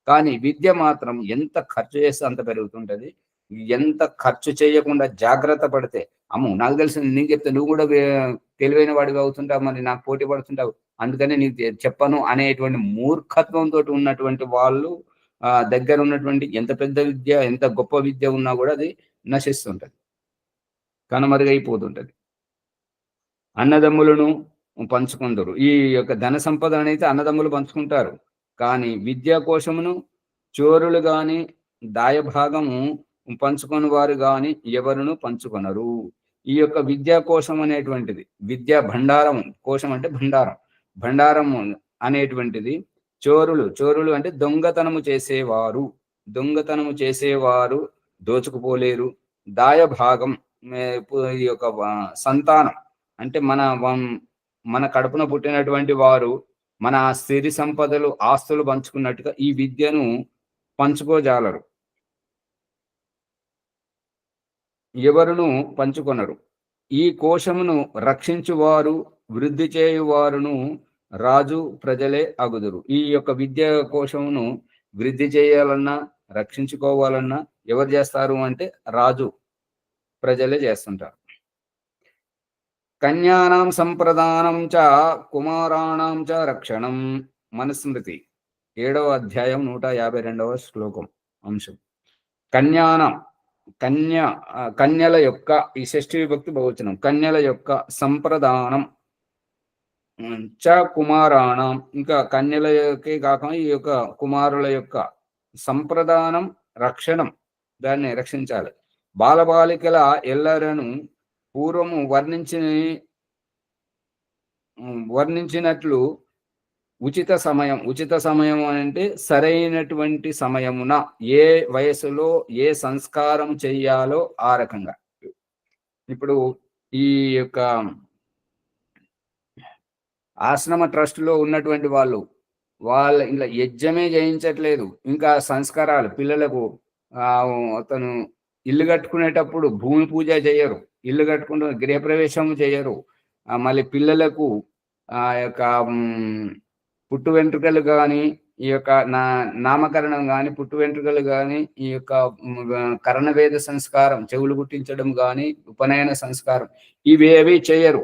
Speaker 1: కానీ విద్య మాత్రం ఎంత ఖర్చు చేస్తే అంత పెరుగుతుంటది. ఎంత ఖర్చు చేయకుండా జాగ్రత్త పడితే, అమ్మో నాకు తెలిసిన నీకు చెప్తే నువ్వు కూడా తెలివైన వాడివి అవుతుంటావు, మరి నాకు పోటీ పడుతుంటావు, అందుకని నీకు చెప్పను అనేటువంటి మూర్ఖత్వంతో ఉన్నటువంటి వాళ్ళు దగ్గర ఉన్నటువంటి ఎంత పెద్ద విద్య ఎంత గొప్ప విద్య ఉన్నా కూడా అది నశిస్తుంటది, కనుమరుగైపోతుంటది. అన్నదమ్ములను పంచుకుందరు. ఈ యొక్క ధన సంపద అనేది అన్నదమ్ములు పంచుకుంటారు. కానీ విద్యా కోశమును చోరులు గాని దాయభాగము పంచుకొని వారు గాని ఎవరును పంచుకొనరు. ఈ యొక్క విద్యా కోశం అనేటువంటిది, విద్యా భండారం, కోశం అంటే భండారం, భండారం అనేటువంటిది చోరులు అంటే దొంగతనము చేసేవారు దోచుకుపోలేరు. దాయభాగం ఈ యొక్క సంతానం అంటే మన కడుపున పుట్టినటువంటి వారు మన సిరి సంపదలు ఆస్తులు పంచుకున్నట్టుగా ఈ విద్యను పంచుకోజాలరు, ఎవరును పంచుకొనరు. ఈ కోశమును రక్షించువారు వృద్ధి చేయువారును రాజు ప్రజలే అగుదురు. ఈ యొక్క విద్యా కోశమును వృద్ధి చేయాలన్నా రక్షించుకోవాలన్నా ఎవరు చేస్తారు అంటే రాజు ప్రజలే చేస్తుంటారు. కన్యానాం సంప్రదానం చ కుమారాణం చ రక్షణం. మనుస్మృతి 7వ అధ్యాయం 152వ శ్లోకం అంశం. కన్యల యొక్క, ఈ షష్ఠీ విభక్తి బహువచనం, కన్యల యొక్క సంప్రదానం చ కుమారాణం, ఇంకా కన్యలకే కాకుండా ఈ యొక్క కుమారుల యొక్క సంప్రదానం రక్షణం, దాన్ని రక్షించాలి. బాలబాలికల ఎల్లరను పూర్వము వర్ణించినట్లు ఉచిత సమయం అంటే సరైనటువంటి సమయమున ఏ వయసులో ఏ సంస్కారం చెయ్యాలో ఆ రకంగా. ఇప్పుడు ఈ యొక్క ఆశ్రమ ట్రస్ట్లో ఉన్నటువంటి వాళ్ళ ఇలా యజ్ఞమే చేయించట్లేదు, ఇంకా సంస్కారాలు పిల్లలకు అతను ఇల్లు కట్టుకునేటప్పుడు భూమి పూజ చేయరు, ఇల్లు కట్టుకుంటూ గృహప్రవేశం చేయరు, మళ్ళీ పిల్లలకు ఆ యొక్క పుట్టు వెంట్రుకలు కానీ, ఈ యొక్క నామకరణం కానీ, పుట్టు వెంట్రుకలు కానీ, ఈ యొక్క కర్ణవేద సంస్కారం చెవులు గుట్టించడం కానీ, ఉపనయన సంస్కారం ఇవేవి చేయరు,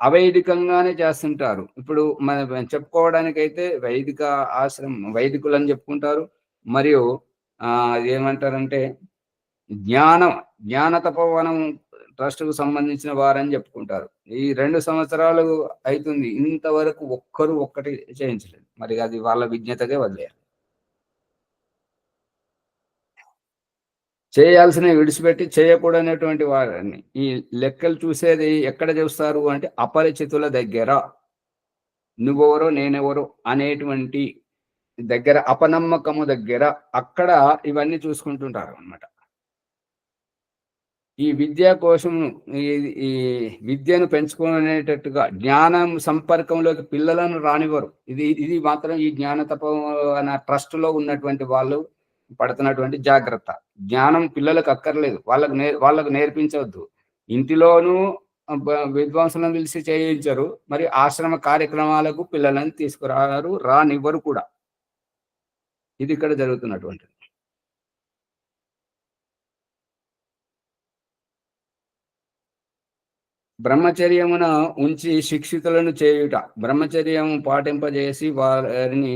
Speaker 1: అవైదికంగానే చేస్తుంటారు. ఇప్పుడు మనం చెప్పుకోవడానికైతే వైదిక ఆశ్రమం వైదికులు అని మరియు ఏమంటారంటే జ్ఞాన తపోవనం ట్రస్ట్కు సంబంధించిన వారని చెప్పుకుంటారు. ఈ 2 సంవత్సరాలు అవుతుంది, ఇంతవరకు ఒక్కటి చేయించలేదు. మరి అది వాళ్ళ విజ్ఞతగా వదిలేయాలి. చేయాల్సినవి విడిచిపెట్టి చేయకూడనటువంటి వారిని ఈ లెక్కలు చూసేది ఎక్కడ చూస్తారు అంటే అపరిచితుల దగ్గర. నువ్వెవరో నేనెవరో అనేటువంటి దగ్గర, అపనమ్మకము దగ్గర, అక్కడ ఇవన్నీ చూసుకుంటుంటారు అన్నమాట. ఈ విద్య కోసం ఈ విద్యను పెంచుకునేటట్టుగా జ్ఞానం సంపర్కంలోకి పిల్లలను రానివ్వరు. ఇది మాత్రం ఈ జ్ఞాన తపం అన్న ట్రస్ట్ లో ఉన్నటువంటి వాళ్ళు పడుతున్నటువంటి జాగ్రత్త. జ్ఞానం పిల్లలకు అక్కర్లేదు, వాళ్ళకు నేర్పించవద్దు. ఇంటిలోనూ విద్వాంసులను పిలిచి చేయించరు, మరి ఆశ్రమ కార్యక్రమాలకు పిల్లలను తీసుకురారు, రానివ్వరు కూడా. ఇది ఇక్కడ జరుగుతున్నటువంటిది. బ్రహ్మచర్యమున ఉంచి శిక్షితులను చేయుట, బ్రహ్మచర్యము పాటింపజేసి వారిని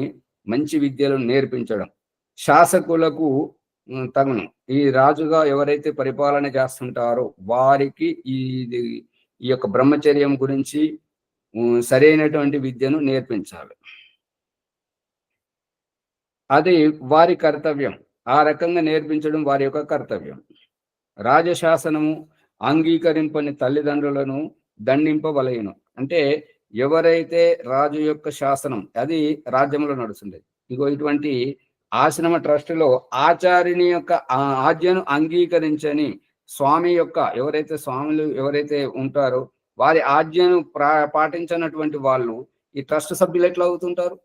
Speaker 1: మంచి విద్యలను నేర్పించడం శాసకులకు తగును. ఈ రాజుగా ఎవరైతే పరిపాలన చేస్తుంటారో వారికి ఈ యొక్క బ్రహ్మచర్యం గురించి సరైనటువంటి విద్యను నేర్పించాలి. అది వారి కర్తవ్యం. ఆ రకంగా నేర్పించడం వారి యొక్క కర్తవ్యం. రాజశాసనము అంగీకరింపని తల్లిదండ్రులను దండింపవలయను. అంటే ఎవరైతే రాజు యొక్క శాసనం, అది రాజ్యంలో నడుస్తుంది. ఇటువంటి ఆశ్రమ ట్రస్టులో ఆచార్యుని యొక్క ఆజ్ఞను అంగీకరించని స్వామి యొక్క స్వాములు ఎవరైతే ఉంటారో వారి ఆజ్ఞను పాటించినటువంటి వాళ్ళు ఈ ట్రస్ట్ సభ్యులు ఎట్లా అవుతుంటారు?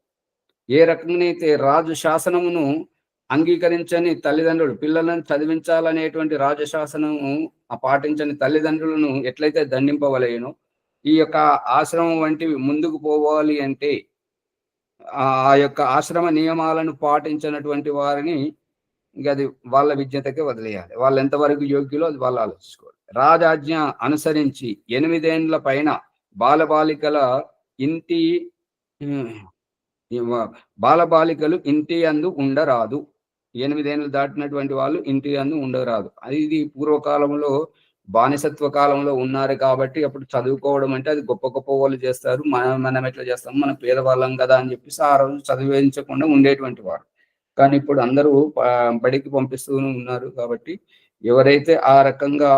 Speaker 1: ఏ రకంగానైతే రాజు శాసనమును అంగీకరించని తల్లిదండ్రులు పిల్లలను చదివించాలనేటువంటి రాజశాసనము పాటించని తల్లిదండ్రులను ఎట్లయితే దండింపవలయనో, ఈ యొక్క ఆశ్రమం వంటివి ముందుకు పోవాలి అంటే ఆ యొక్క ఆశ్రమ నియమాలను పాటించినటువంటి వారిని అది వాళ్ళ విజ్ఞతకే వదిలేయాలి. వాళ్ళు ఎంతవరకు యోగ్యులో అది వాళ్ళు ఆలోచించుకోవాలి. రాజాజ్ఞ అనుసరించి 8 ఏండ్ల పైన బాలబాలికలు ఇంటి అందు ఉండరాదు. 8 ఏళ్ళు దాటినటువంటి వాళ్ళు ఇంటి అందు ఉండరాదు. ఇది పూర్వకాలంలో బానిసత్వ కాలంలో ఉన్నారు కాబట్టి అప్పుడు చదువుకోవడం అంటే అది గొప్ప గొప్ప వాళ్ళు చేస్తారు, మనం ఎట్లా చేస్తాం, మనం పేదవాళ్ళం కదా అని చెప్పేసి ఆ రోజు చదివించకుండా ఉండేటువంటి వారు. కానీ ఇప్పుడు అందరూ బడికి పంపిస్తూ ఉన్నారు కాబట్టి ఎవరైతే ఆ రకంగా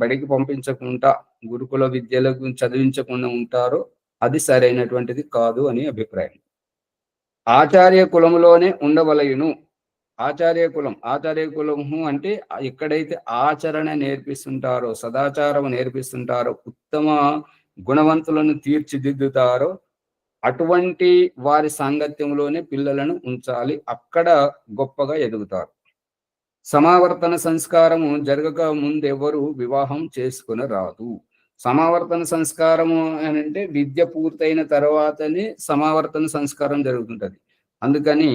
Speaker 1: బడికి పంపించకుండా గురుకుల విద్యలకు చదివించకుండా ఉంటారో అది సరైనటువంటిది కాదు అని అభిప్రాయం. ఆచార్య కులంలోనే ఉండవలయును. ఆచార్య కులము అంటే ఎక్కడైతే ఆచరణ నేర్పిస్తుంటారో, సదాచారం నేర్పిస్తుంటారో, ఉత్తమ గుణవంతులను తీర్చిదిద్దుతారో అటువంటి వారి సాంగత్యంలోనే పిల్లలను ఉంచాలి. అక్కడ గొప్పగా ఎదుగుతారు. సమావర్తన సంస్కారము జరగక ముందెవరు వివాహం చేసుకుని రాదు. సమావర్తన సంస్కారము అని అంటే విద్య పూర్తయిన తర్వాతనే సమావర్తన సంస్కారం జరుగుతుంటది. అందుకని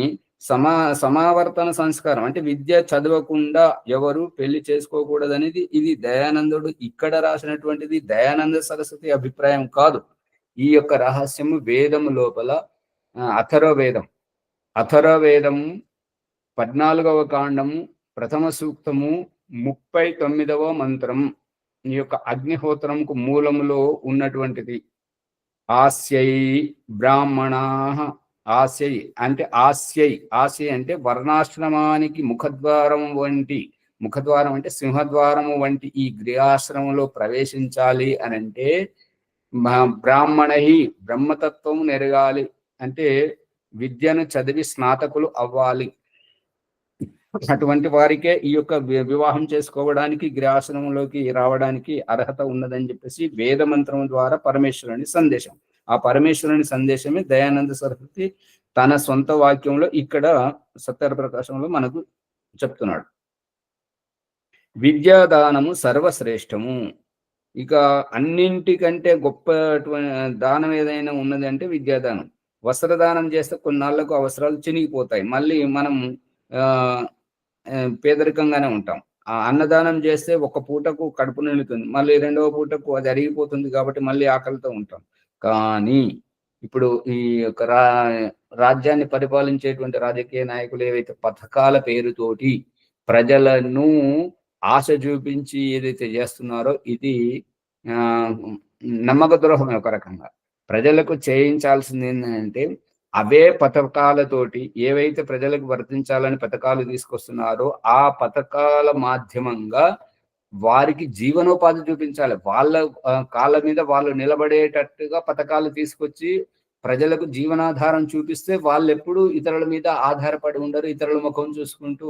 Speaker 1: సమావర్తన సంస్కారం అంటే విద్య చదవకుండా ఎవరు పెళ్లి చేసుకోకూడదు అనేది ఇది దయానందుడు ఇక్కడ రాసినటువంటిది, దయానంద సరస్వతి అభిప్రాయం కాదు. ఈ యొక్క రహస్యము వేదము లోపల అథర్వవేదము 14వ కాండము ప్రథమ సూక్తము 39వ మంత్రం ఈ యొక్క అగ్నిహోత్రంకు మూలములో ఉన్నటువంటిది. ఆస్యై బ్రాహ్మణా, ఆస్యై అంటే ఆస్యై అంటే వర్ణాశ్రమానికి ముఖద్వారం అంటే సింహద్వారము వంటి ఈ గృహాశ్రమంలో ప్రవేశించాలి అని అంటే బ్రాహ్మణై బ్రహ్మతత్వం నెరగాలి, అంటే విద్యను చదివి స్నాతకులు అవ్వాలి. అటువంటి వారికే ఈ యొక్క వివాహం చేసుకోవడానికి గృహాశ్రమంలోకి రావడానికి అర్హత ఉన్నదని చెప్పేసి వేద మంత్రం ద్వారా పరమేశ్వరుని సందేశం. ఆ పరమేశ్వరుని సందేశమే దయానంద సరస్వతి తన సొంత వాక్యంలో ఇక్కడ సత్యార ప్రకాశంలో మనకు చెప్తున్నాడు. విద్యాదానము సర్వశ్రేష్టము. ఇక అన్నింటికంటే గొప్ప దానం ఏదైనా ఉన్నది అంటే విద్యాదానం. వస్త్రదానం చేస్తే కొన్నాళ్లకు అవసరాలు చినిగిపోతాయి, మళ్ళీ మనం పేదరికంగానే ఉంటాం. ఆ అన్నదానం చేస్తే ఒక పూటకు కడుపు నిండుతుంది, మళ్ళీ రెండవ పూటకు అది అరిగిపోతుంది, కాబట్టి మళ్ళీ ఆకలితో ఉంటాం. కానీ ఇప్పుడు ఈ యొక్క రాజ్యాన్ని పరిపాలించేటువంటి రాజకీయ నాయకులు ఏవైతే పథకాల పేరుతోటి ప్రజలను ఆశ చూపించి ఏదైతే చేస్తున్నారో ఇది నమ్మక ద్రోహం. ఒక రకంగా ప్రజలకు చేయించాల్సింది ఏంటంటే అవే పథకాలతోటి ఏవైతే ప్రజలకు వర్తించాలని పథకాలు తీసుకొస్తున్నారో ఆ పథకాల మాధ్యమంగా వారికి జీవనోపాధి చూపించాలి. వాళ్ళ కాళ్ళ మీద వాళ్ళు నిలబడేటట్టుగా పథకాలు తీసుకొచ్చి ప్రజలకు జీవనాధారం చూపిస్తే వాళ్ళు ఎప్పుడు ఇతరుల మీద ఆధారపడి ఉండరు. ఇతరుల ముఖం చూసుకుంటూ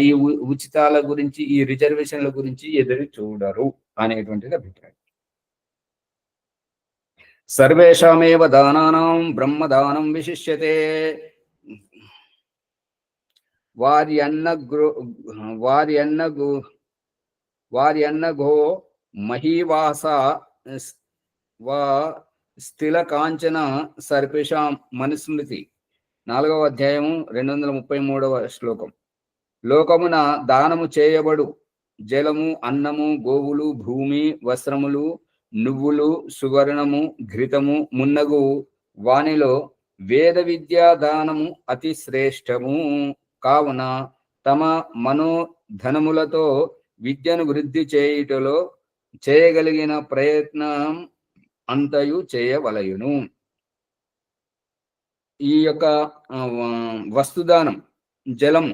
Speaker 1: ఈ ఉచితాల గురించి, ఈ రిజర్వేషన్ల గురించి ఎదురు చూడరు అనేటువంటిది అభిప్రాయం. సర్వేషామేవ దానానాం బ్రహ్మదానం విశిష్యతే. వారి అన్నగో మహీవాస వా స్థిల కాంచన సర్పేషాం మనుస్మృతి 4వ అధ్యాయము 233వ శ్లోకం. లోకమున దానము చేయబడు జలము, అన్నము, గోవులు, భూమి, వస్త్రములు, నువ్వులు, సువర్ణము, ఘృతము మున్నగు వానిలో వేద విద్యా దానము అతి శ్రేష్టము. కావున తమ మనోధనములతో విద్యను వృద్ధి చేయుటలో చేయగలిగిన ప్రయత్నం అంతయు చేయవలయును. ఈ యొక్క వస్తుదానం, జలం,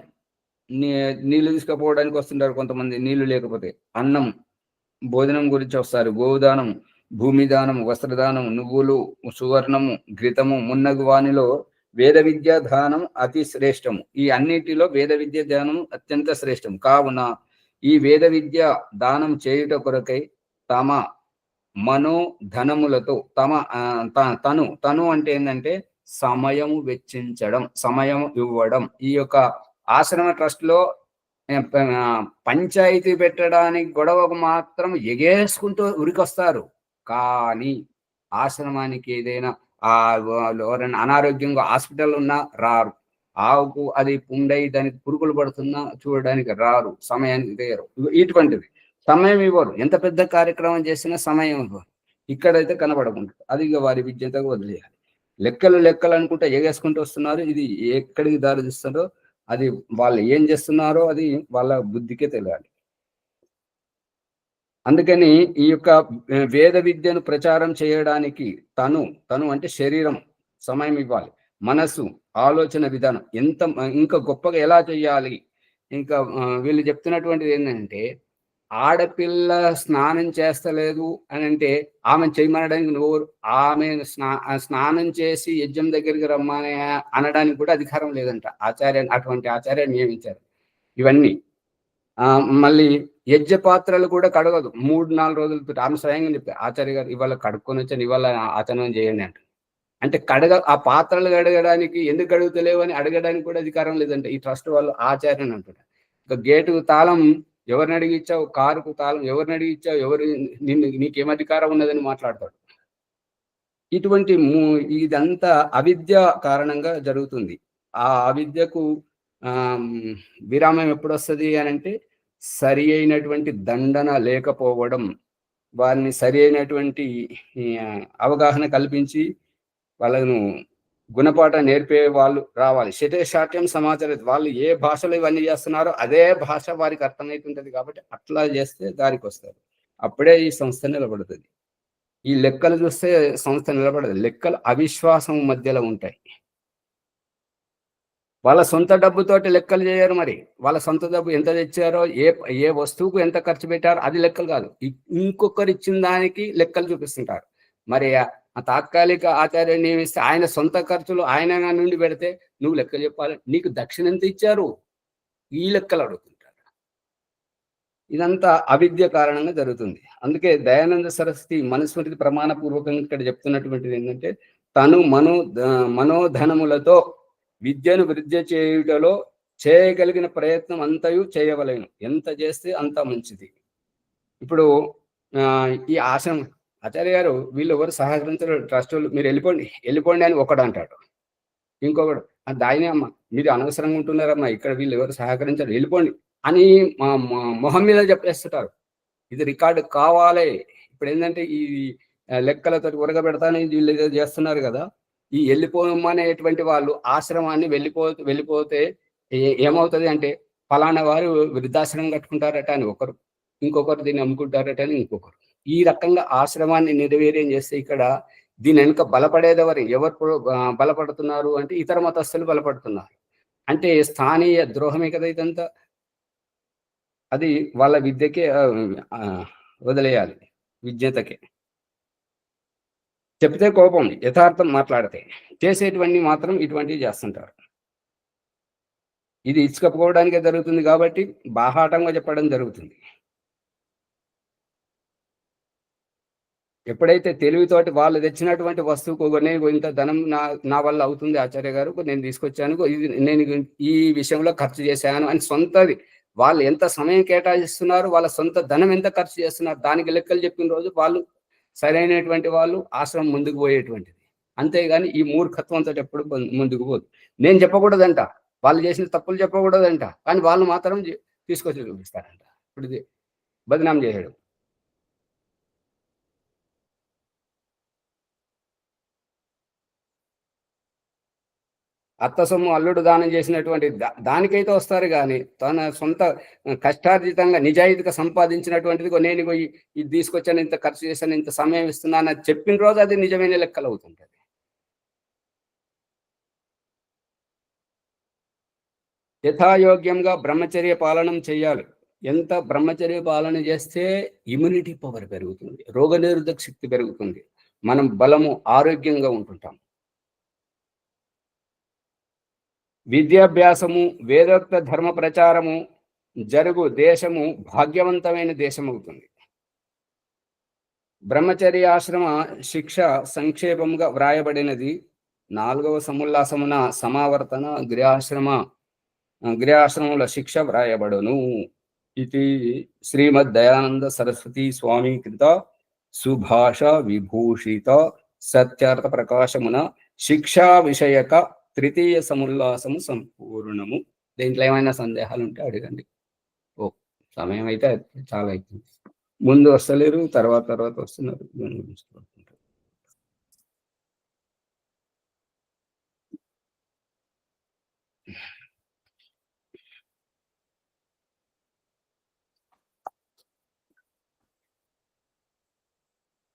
Speaker 1: నీళ్లు తీసుకుపోవడానికి వస్తుంటారు కొంతమంది, నీళ్లు లేకపోతే అన్నం, భోజనం గురించి వస్తారు, గోదానం, భూమి దానం, వస్త్రదానం, నువ్వులు, సువర్ణము, ఘృతము మున్నగు వానిలో వేద విద్యా దానం అతి శ్రేష్టము. ఈ అన్నిటిలో వేద విద్య దానం అత్యంత శ్రేష్టం. కావున ఈ వేద విద్య దానం చేయుట కొరకై తమ మనోధనములతో తను అంటే ఏంటంటే సమయం వెచ్చించడం, సమయం ఇవ్వడం. ఈ యొక్క ఆశ్రమ ట్రస్ట్ లో పంచాయతీ పెట్టడానికి గొడవకు మాత్రం ఎగేసుకుంటూ ఉరికొస్తారు. కానీ ఆశ్రమానికి ఏదైనా ఎవరైనా అనారోగ్యంగా హాస్పిటల్ ఉన్నా రారు. ఆవుకు అది పుండై దానికి పురుగులు పడుతున్నా చూడడానికి రారు, సమయానికి లేరు. ఇటువంటివి సమయం ఇవ్వరు. ఎంత పెద్ద కార్యక్రమం చేసినా సమయం ఇవ్వరు. ఇక్కడైతే కనబడకుండా అది ఇక వారి విద్యతకు వదిలేయాలి. లెక్కలు అనుకుంటే ఎగేసుకుంటూ వస్తున్నారు. ఇది ఎక్కడికి దారి తీస్తారో, అది వాళ్ళు ఏం చేస్తున్నారో అది వాళ్ళ బుద్ధికే తెలియాలి. అందుకని ఈ యొక్క వేద విద్యను ప్రచారం చేయడానికి తను అంటే శరీరం సమయం ఇవ్వాలి. మనసు, ఆలోచన విధానం ఇంకా గొప్పగా ఎలా చేయాలి. ఇంకా వీళ్ళు చెప్తున్నటువంటిది ఏంటంటే, ఆడపిల్ల స్నానం చేస్తలేదు అని అంటే ఆమె చేయమనడానికి ఆమె స్నానం చేసి యజ్ఞం దగ్గరికి రమ్మని అనడానికి కూడా అధికారం లేదంట. అటువంటి ఆచార్యాన్ని నియమించారు. ఇవన్నీ మళ్ళీ యజ్ఞ పాత్రలు కూడా కడగదు 3-4 రోజులతో. ఆమె స్వయంగా చెప్పారు, ఆచార్య గారు ఇవాళ కడుక్కొని వచ్చాను, ఇవాళ ఆచరణ చేయండి అంటే ఆ పాత్రలు కడగడానికి ఎందుకు కడుగుతలేవు అని అడగడానికి కూడా అధికారం లేదంటే ఈ ట్రస్ట్ వాళ్ళు ఆచార్యని అంటున్నారు. ఇక గేటుకు తాళం ఎవరిని అడిగి ఇచ్చావు, కారుకు తాళం ఎవరిని అడిగి ఇచ్చావు, నీకేం అధికారం ఉన్నదని మాట్లాడతాడు. ఇదంతా అవిద్య కారణంగా జరుగుతుంది. ఆ అవిద్యకు విరామం ఎప్పుడు వస్తుంది అని అంటే, సరి అయినటువంటి దండన లేకపోవడం, వారిని సరి అయినటువంటి అవగాహన కల్పించి వాళ్ళను గుణపాఠం నేర్పే వాళ్ళు రావాలి. శటేశాట్యం సమాచారం, వాళ్ళు ఏ భాషలో ఇవన్నీ చేస్తున్నారో అదే భాష వారికి అర్థమవుతుంటది. కాబట్టి అట్లా చేస్తే దారికి వస్తారు. అప్పుడే ఈ సంస్థ నిలబడుతుంది. ఈ లెక్కలు చూస్తే సంస్థ నిలబడదు. లెక్కలు అవిశ్వాసం మధ్యలో ఉంటాయి. వాళ్ళ సొంత డబ్బుతోటి లెక్కలు చేయరు. మరి వాళ్ళ సొంత డబ్బు ఎంత తెచ్చారో, ఏ వస్తువుకు ఎంత ఖర్చు పెట్టారో అది లెక్కలు కాదు. ఇంకొకరు ఇచ్చిన దానికి లెక్కలు చూపిస్తుంటారు. మరి ఆ తాత్కాలిక ఆచార్యం నియమిస్తే ఆయన సొంత ఖర్చులు ఆయన నుండి పెడితే నువ్వు లెక్కలు చెప్పాలి. నీకు దక్షిణ ఎంత ఇచ్చారు, ఈ లెక్కలు అడుగుతుంటారు. ఇదంతా అవిద్య కారణంగా జరుగుతుంది. అందుకే దయానంద సరస్వతి మనుస్మృతి ప్రమాణపూర్వకంగా ఇక్కడ చెప్తున్నటువంటిది ఏంటంటే, తను మనోధనములతో విద్యను వృద్ధి చేయుటలో చేయగలిగిన ప్రయత్నం అంతయు చేయవలేను. ఎంత చేస్తే అంత మంచిది. ఇప్పుడు ఈ ఆశ్రమం ఆచార్య గారు వీళ్ళు ఎవరు సహకరించారు, ట్రస్ట్ వాళ్ళు, మీరు వెళ్ళిపోండి అని ఒకడు అంటాడు. ఇంకొకడు దాయినే అమ్మ మీరు అనవసరంగా ఉంటున్నారమ్మా, ఇక్కడ వీళ్ళు ఎవరు సహకరించారు, వెళ్ళిపోండి అని మొహం మీద చెప్పేస్తుంటారు. ఇది రికార్డు కావాలి. ఇప్పుడు ఏంటంటే ఈ లెక్కలతో ఉరగబెడతానే వీళ్ళు ఏదో చేస్తున్నారు కదా. ఈ వెళ్ళిపోమనేటువంటి వాళ్ళు ఆశ్రమాన్ని వెళ్ళిపోతే ఏమవుతుంది అంటే, ఫలానా వారు వృద్ధాశ్రమం కట్టుకుంటారట అని ఒకరు, ఇంకొకరు దీన్ని అమ్ముకుంటారట అని ఇంకొకరు. ఈ రకంగా ఆశ్రమాన్ని నిర్వీర్యం చేస్తే ఇక్కడ దీని వెనుక బలపడేదెవరు? బలపడుతున్నారు అంటే ఇతర మతస్థులు బలపడుతున్నారు. అంటే స్థానీయ ద్రోహమే కదా ఇదంతా. అది వాళ్ళ విద్యకే వదిలేయాలి, విజ్ఞతకే. చెప్తే కోపం, యథార్థం మాట్లాడితే. చేసేటివన్నీ మాత్రం ఇటువంటివి చేస్తుంటారు. ఇది ఇచ్చుకపోవడానికే జరుగుతుంది కాబట్టి బాహాటంగా చెప్పడం జరుగుతుంది. ఎప్పుడైతే తెలివితోటి వాళ్ళు తెచ్చినటువంటి వస్తువుకు నేను ఇంత ధనం నా వల్ల అవుతుంది ఆచార్య గారు, నేను తీసుకొచ్చాను, ఇది నేను ఈ విషయంలో ఖర్చు చేశాను అని సొంతది వాళ్ళు ఎంత సమయం కేటాయిస్తున్నారు, వాళ్ళ సొంత ధనం ఎంత ఖర్చు చేస్తున్నారు, దానికి లెక్కలు చెప్పిన రోజు వాళ్ళు సరైనటువంటి వాళ్ళు ఆశ్రమం ముందుకు పోయేటువంటిది. అంతేగాని ఈ మూర్ఖత్వంతో ఎప్పుడు ముందుకు పోదు. నేను చెప్పకూడదంట, వాళ్ళు చేసిన తప్పులు చెప్పకూడదంట, కానీ వాళ్ళు మాత్రం తీసుకొచ్చి చూపిస్తారంట. ఇప్పుడు ఇది బదనాం చేయడం. అత్త సొమ్ము అల్లుడు దానం చేసినటువంటి దానికైతే వస్తారు, కానీ తన సొంత కష్టార్జితంగా నిజాయితీగా సంపాదించినటువంటిది నేను ఇది తీసుకొచ్చాను, ఇంత ఖర్చు చేశాను, ఇంత సమయం ఇస్తున్నాను అని చెప్పిన రోజు అది నిజమైన లెక్కలు అవుతుంటుంది. యథాయోగ్యంగా బ్రహ్మచర్య పాలనం చేయాలి. ఎంత బ్రహ్మచర్య పాలన చేస్తే ఇమ్యూనిటీ పవర్ పెరుగుతుంది, రోగనిరోధక శక్తి పెరుగుతుంది, మనం బలము ఆరోగ్యంగా ఉంటుంటాం. విద్యాభ్యాసము వేదోక్త ధర్మ ప్రచారము జరుగు దేశము భాగ్యవంతమైన దేశం అవుతుంది. బ్రహ్మచర్యాశ్రమ శిక్ష సంక్షేపముగా వ్రాయబడినది. 4వ సముల్లాసమున సమావర్తన గృహాశ్రమముల శిక్ష వ్రాయబడును. ఇది శ్రీమద్ దయానంద సరస్వతి స్వామి కృత సుభాష విభూషిత సత్యార్థ ప్రకాశమున శిక్షా విషయక 3వ సముల్లాసము సంపూర్ణము. దీంట్లో ఏమైనా సందేహాలు ఉంటే అడగండి. సమయం అయితే చాలా అవుతుంది. ముందు వస్తలేరు, తర్వాత వస్తున్నారు.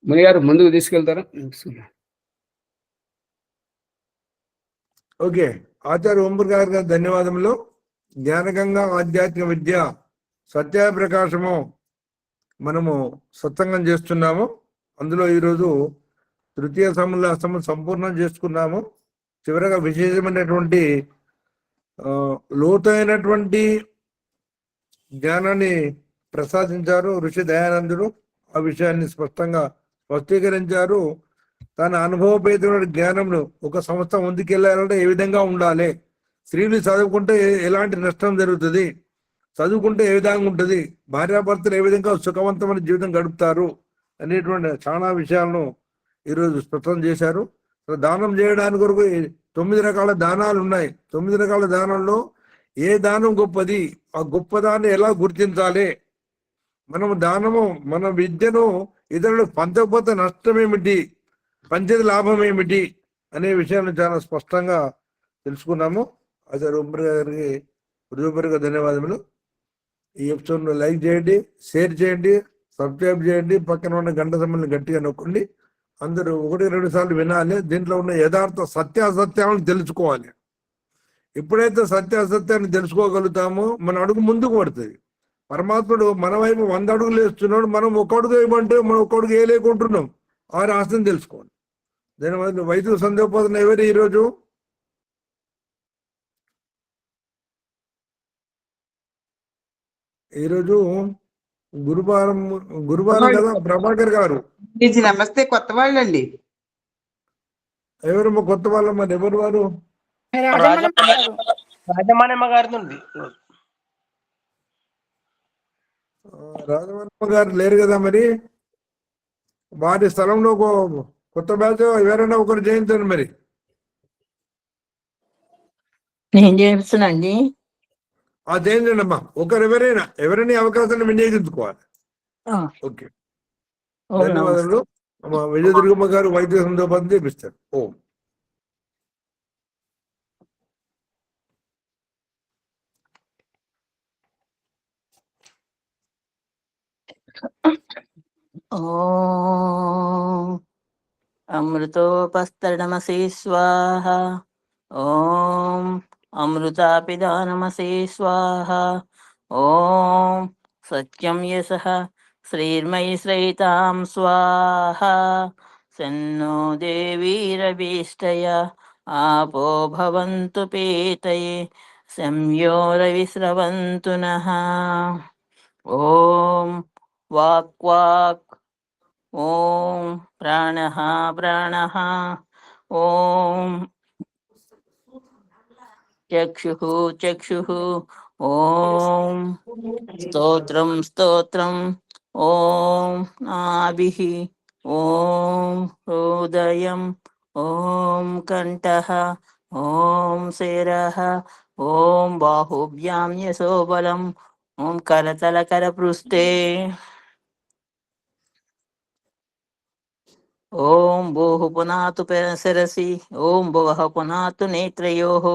Speaker 1: ముని గారు ముందుకు తీసుకెళ్తారా?
Speaker 3: ఓకే, ఆచార్య ఓంపూర్ గారికి ధన్యవాదములు. జ్ఞానగంగా ఆధ్యాత్మిక విద్య సత్యప్రకాశము మనము సత్సంగం చేస్తున్నాము. అందులో ఈరోజు 3వ సముల్లాసము సంపూర్ణం చేసుకున్నాము. చివరగా విశేషమైనటువంటి లోతైనటువంటి జ్ఞానాన్ని ప్రసాదించారు ఋషి దయానందుడు. ఆ విషయాన్ని స్పష్టీకరించారు. తన అనుభవపేతమైన జ్ఞానంను ఒక సంస్థ ముందుకెళ్ళాలంటే ఏ విధంగా ఉండాలి, స్త్రీలు చదువుకుంటే ఎలాంటి నష్టం జరుగుతుంది, చదువుకుంటే ఏ విధంగా ఉంటుంది, భార్యాభర్తలు ఏ విధంగా సుఖవంతమైన జీవితం గడుపుతారు అనేటువంటి చాలా విషయాలను ఈరోజు స్పష్టం చేశారు. దానం చేయడానికి కొరకు 9 రకాల దానాలు ఉన్నాయి. 9 రకాల దానంలో ఏ దానం గొప్పది, ఆ గొప్పదాన్ని ఎలా గుర్తించాలి, మనము దానము మన విద్యను ఇతరులకు పంచకపోతే నష్టం ఏమిటి, పంచేది లాభం ఏమిటి అనే విషయాన్ని చాలా స్పష్టంగా తెలుసుకున్నాము. ఆచార్య ఓంపూర్ గారికి హృదయపూర్వక ధన్యవాదములు. ఈ ఎపిసోడ్ను లైక్ చేయండి, షేర్ చేయండి, సబ్స్క్రైబ్ చేయండి, పక్కన ఉన్న గంట సంబంధం గట్టిగా నొక్కండి. అందరూ 1-2 సార్లు వినాలి. దీంట్లో ఉన్న యథార్థ సత్యాసత్యాలను తెలుసుకోవాలి. ఎప్పుడైతే సత్యాసత్యాన్ని తెలుసుకోగలుగుతామో మన అడుగు ముందుకు పడుతుంది. పరమాత్ముడు మన వైపు 100 అడుగులు వేస్తున్నాడు, మనం 1 అడుగు వేయమంటే మనం 1 అడుగు వేయలేకుంటున్నాం. ఆ రాష్ట్రం తెలుసుకోండి. దానివల్ల వైద్యులు సందేహపోతున్న ఎవరు ఈరోజు గురువారం కదా ప్రభాకర్ గారు.
Speaker 4: నమస్తే, కొత్త వాళ్ళండి.
Speaker 3: ఎవరమ్మా కొత్త వాళ్ళ? మరి ఎవరు వారు?
Speaker 5: రాజమానమ్మ గారి నుండి.
Speaker 3: రాజమానమ్మ గారు లేరు కదా, మరి వారి స్థలంలో కొత్త బ్యాచ్ ఎవరైనా ఒకరు చేయించండి. మరి
Speaker 6: నేను చేస్తున్నా అండి.
Speaker 3: చేయించండి అమ్మా. ఎవరైనా అవకాశాన్ని వినియోగించుకోవాలి. ఓకే, ధన్యవాదాలు. విజయదుర్గమ్మ గారు వైద్య సందోపాన్ని చేపిస్తారు. ఓం.
Speaker 6: अमृतोपस्तरणमसि स्वाहा ॐ अमृतापिदानमसि स्वाहा ॐ सत्यं यशः श्रीर्मयि श्रयितां स्वाहा सन्नो देवीरभीष्टय आपो भवन्तु पीतये संयोरविस्रवन्तु नः ॐ वाक् वाक् ॐ प्राणः प्राणः ॐ चक्षुः चक्षुः ॐ स्तोत्रं स्तोत्रम् ॐ नाभिः ॐ हृदयम् ॐ कण्ठः ॐ शिरः ॐ बाहुभ्यां यशोबलम् ॐ करतलकरपृष्ठे ॐ भूः पुनातु शिरसि ॐ भुवः पुनातु नेत्रयोः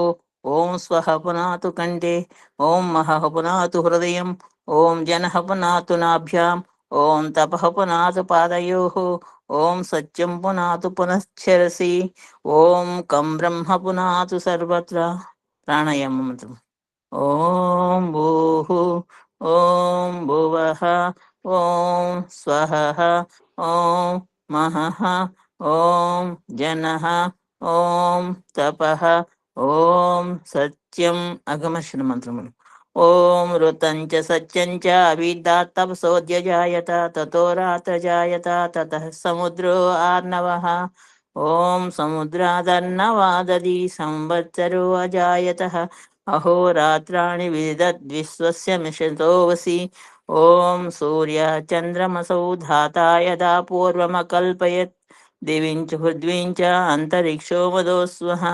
Speaker 6: ॐ स्वः पुनातु कण्ठे ॐ महः पुनातु हृदयम् ॐ जनः पुनातु नाभ्याम् ॐ तपः पुनातु पादयोः ॐ सत्यं पुनातु पुनश्चरसि ॐ कं ब्रह्म पुनातु सर्वत्र प्राणायाममन्त्रम् ॐ भूः ॐ भुवः ॐ स्वः ॐ महः ॐ जनः ॐ तपः ॐ सत्यम् अगमश्रमन्त्रमुలు ॐ ऋतं च सत्यं च अविद्यात्तपसोऽध्यजायत ततो रात्रजायत ततः समुद्रो आर्णवः ॐ समुद्रादर्णवादधी संवत्सरो अजायतः अहोरात्राणि विदद्विश्वस्य मिषतोऽसि ॐ सूर्यः चन्द्रमसौ धाता यदा पूर्वमकल्पयत् दिविं च पृथ्वीं च अन्तरिक्षो मदोऽस्वः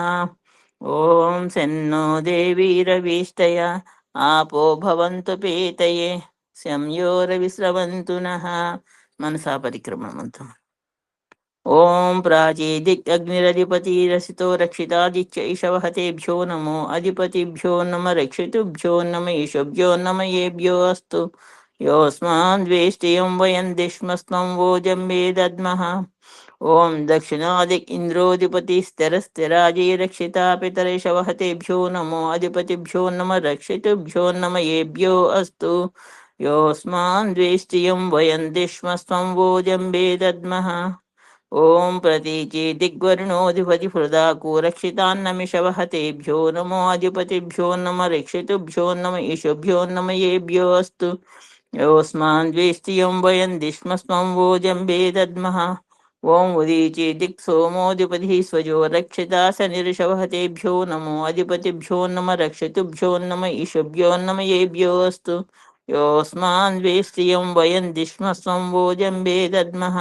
Speaker 6: ॐ सेन्नो देवीरवीष्टय आपो भवन्तु पीतये संयोरविस्रवन्तु नः मनसा परिक्रमणमन्त्रम् ॐ प्राचीदिग्निरधिपतिरसितो रक्षितादिच्च ईशवः तेभ्यो नमो अधिपतिभ्यो नम रक्षितुभ्यो नम ईशभ्यो नम येभ्यो अस्तु योऽस्मान् द्वेष्टियं वयं दिष्मस्त्वं वोजम्बे दद्मः ॐ दक्षिणादिक् इन्द्रोऽधिपतिस्थिरस्थिराजी रक्षिता पितरेशवः तेभ्यो नमो अधिपतिभ्यो नम रक्षितुभ्यो नम येभ्यो अस्तु योऽस्मान् द्वेष्टियं वयं दिष्मस्त्वं वोजम्बे दद्मः ॐ प्रतीचे दिग्वर्णोऽधिपति हृदा कुरक्षितान्नमिषवः तेभ्यो नमो अधिपतिभ्यो नम रक्षितुभ्यो नम ईशुभ्यो नम येभ्यो अस्तु योऽस्मान् द्वेष्टियं वयं दिष्मस्त्वं वोजम्बे दद्मः ॐ उदीचे दिक् सोमोऽधिपतिः स्वजो रक्षिता स निऋषवः तेभ्यो नमो अधिपतिभ्यो नम रक्षितुभ्यो नम ईशुभ्यो नम येभ्यो अस्तु योऽस्मान् द्वेष्टियं वयं दिष्मस्त्वं वोजम्बे दद्मः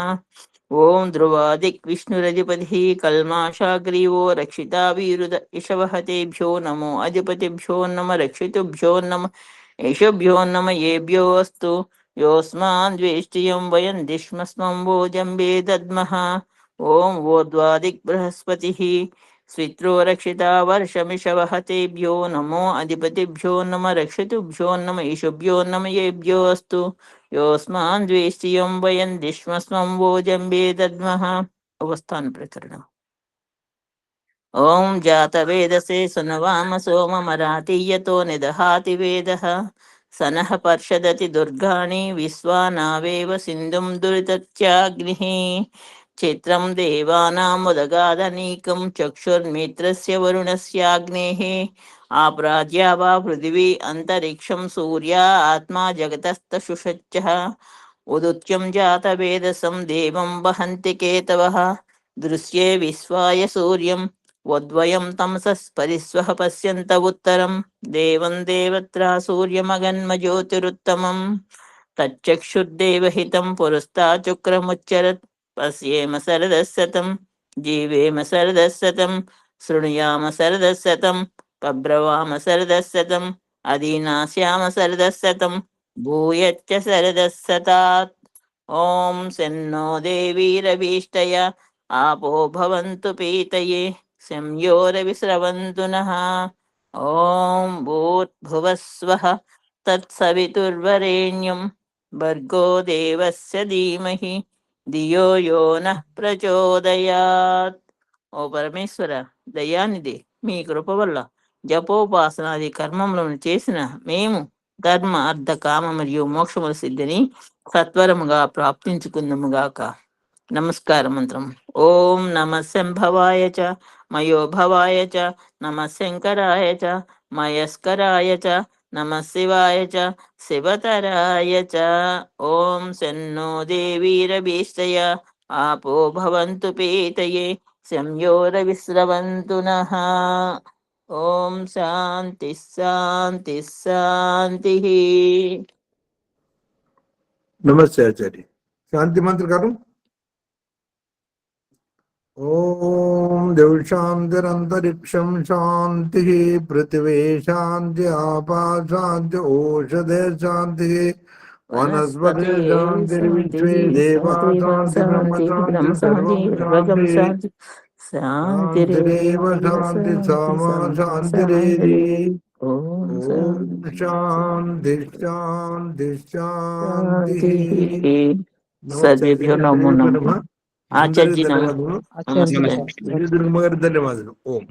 Speaker 6: ॐ ध्रुवादिक् विष्णुरधिपतिः कल्माषाग्रीवो रक्षिता वीरुद इषवः तेभ्यो नमो अधिपतिभ्यो नम रक्षितुभ्यो नम येषुभ्यो नम येभ्यो अस्तु योऽस्मान् द्वेष्टियं वयं दिष्मस्त्वं वोजम्बे दद्मः ॐ वोद्वादिक् बृहस्पतिः स्वित्रो रक्षिता वर्षमिषवः तेभ्यो नमो अधिपतिभ्यो नम रक्षितुभ्यो नम ईशुभ्यो नम येभ्यो अस्तु योऽस्मान् द्वेष्टियं वयं दिष्मस्त्वं वोजम्बे दद्मः अवस्थान प्रकरणम् ॐ जातवेदसे सुनवाम सोममराठीयतो निदहाति वेदः सनः पर्षदति दुर्गाणि विश्वानावेव सिन्धुं दुरितत्याग्निः चित्रं देवानामुदगादनीकं चक्षुर्मित्रस्य वरुणस्याग्नेः आप्राज्या वा पृथिवी अन्तरिक्षं सूर्या आत्मा जगतस्तशुषच्चः उदुत्यं जातवेदसं देवं वहन्ति केतवः दृश्ये विश्वाय सूर्यं वद्वयं तमसः परिस्वः पश्यन्त उत्तरं देवं देवत्रा सूर्यमगन्मज्योतिरुत्तमं तच्चक्षुर्देवहितं पुरस्ताचुक्रमुच्चरत् पश्येम सरदस्सतं जीवेम सरदस्सतं शृणुयाम सरदस्सतं पब्रवाम सरदस्सतं अदीनास्याम सरदस्सतं भूयच्च सरदस्सतात् ॐ सेन्नो देवीरभीष्टय आपो भवन्तु पीतये संयोरविस्रवन्तु नः ॐ भूर्भुवस्वः तत्सवितुर्वरेण्यं भर्गो देवस्य धीमहि ధియో యో నః ప్రచోదయాత్. ఓ పరమేశ్వర, దయానిధి, మీ కృప వల్ల జపోపాసనాది కర్మములను చేసిన మేము ధర్మ అర్థ కామ మరియు మోక్షముల సిద్ధిని సత్వరముగా ప్రాప్తించుకుందముగాక. నమస్కార మంత్రం. ఓం నమ శంభవాయ చ మయోభవాయ చ నమ శంకరాయ చ మయస్కరాయ చ నమ శివాయ చ శివతరాయ చ. ఓం శన్నో దేవీరభీష్టయ ఆపో భవంతు పీతయే సంయోర విస్రవంతు నః. ఓం శాంతి శాంతి శాంతి.
Speaker 3: నమస్తే ఆచార్య. శాంతి మంత్ర గారు. ఓం దేవశాంతిరంతరిక్షం శాంతి, పృథివీ శాంతి, ఆపా శాంతి, ఓషధే శాంతి, వనస్పతి శాంతి, విశ్వే దేవా శాంతి, బ్రహ్మ శాంతి, సర్వం శాంతి. శాంతిరేవ శాంతి సామా శాంతిరేది.
Speaker 6: ఓం
Speaker 3: ఓం శాంతి శాంతి శాంతి.
Speaker 6: సర్వేభ్యో నమో నమః. ఆచార్య
Speaker 3: ధన్యవాదాలు. దుర్గమ్మ గారి ధన్యవాదాలు. ఓం.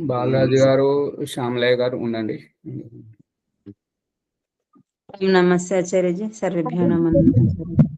Speaker 1: బాలరాజు గారు, శ్యామలయ్య గారు ఉండండి.
Speaker 2: ఓం నమస్తే ఆచార్యజీ. సర్వేభ్యో నమో నమః.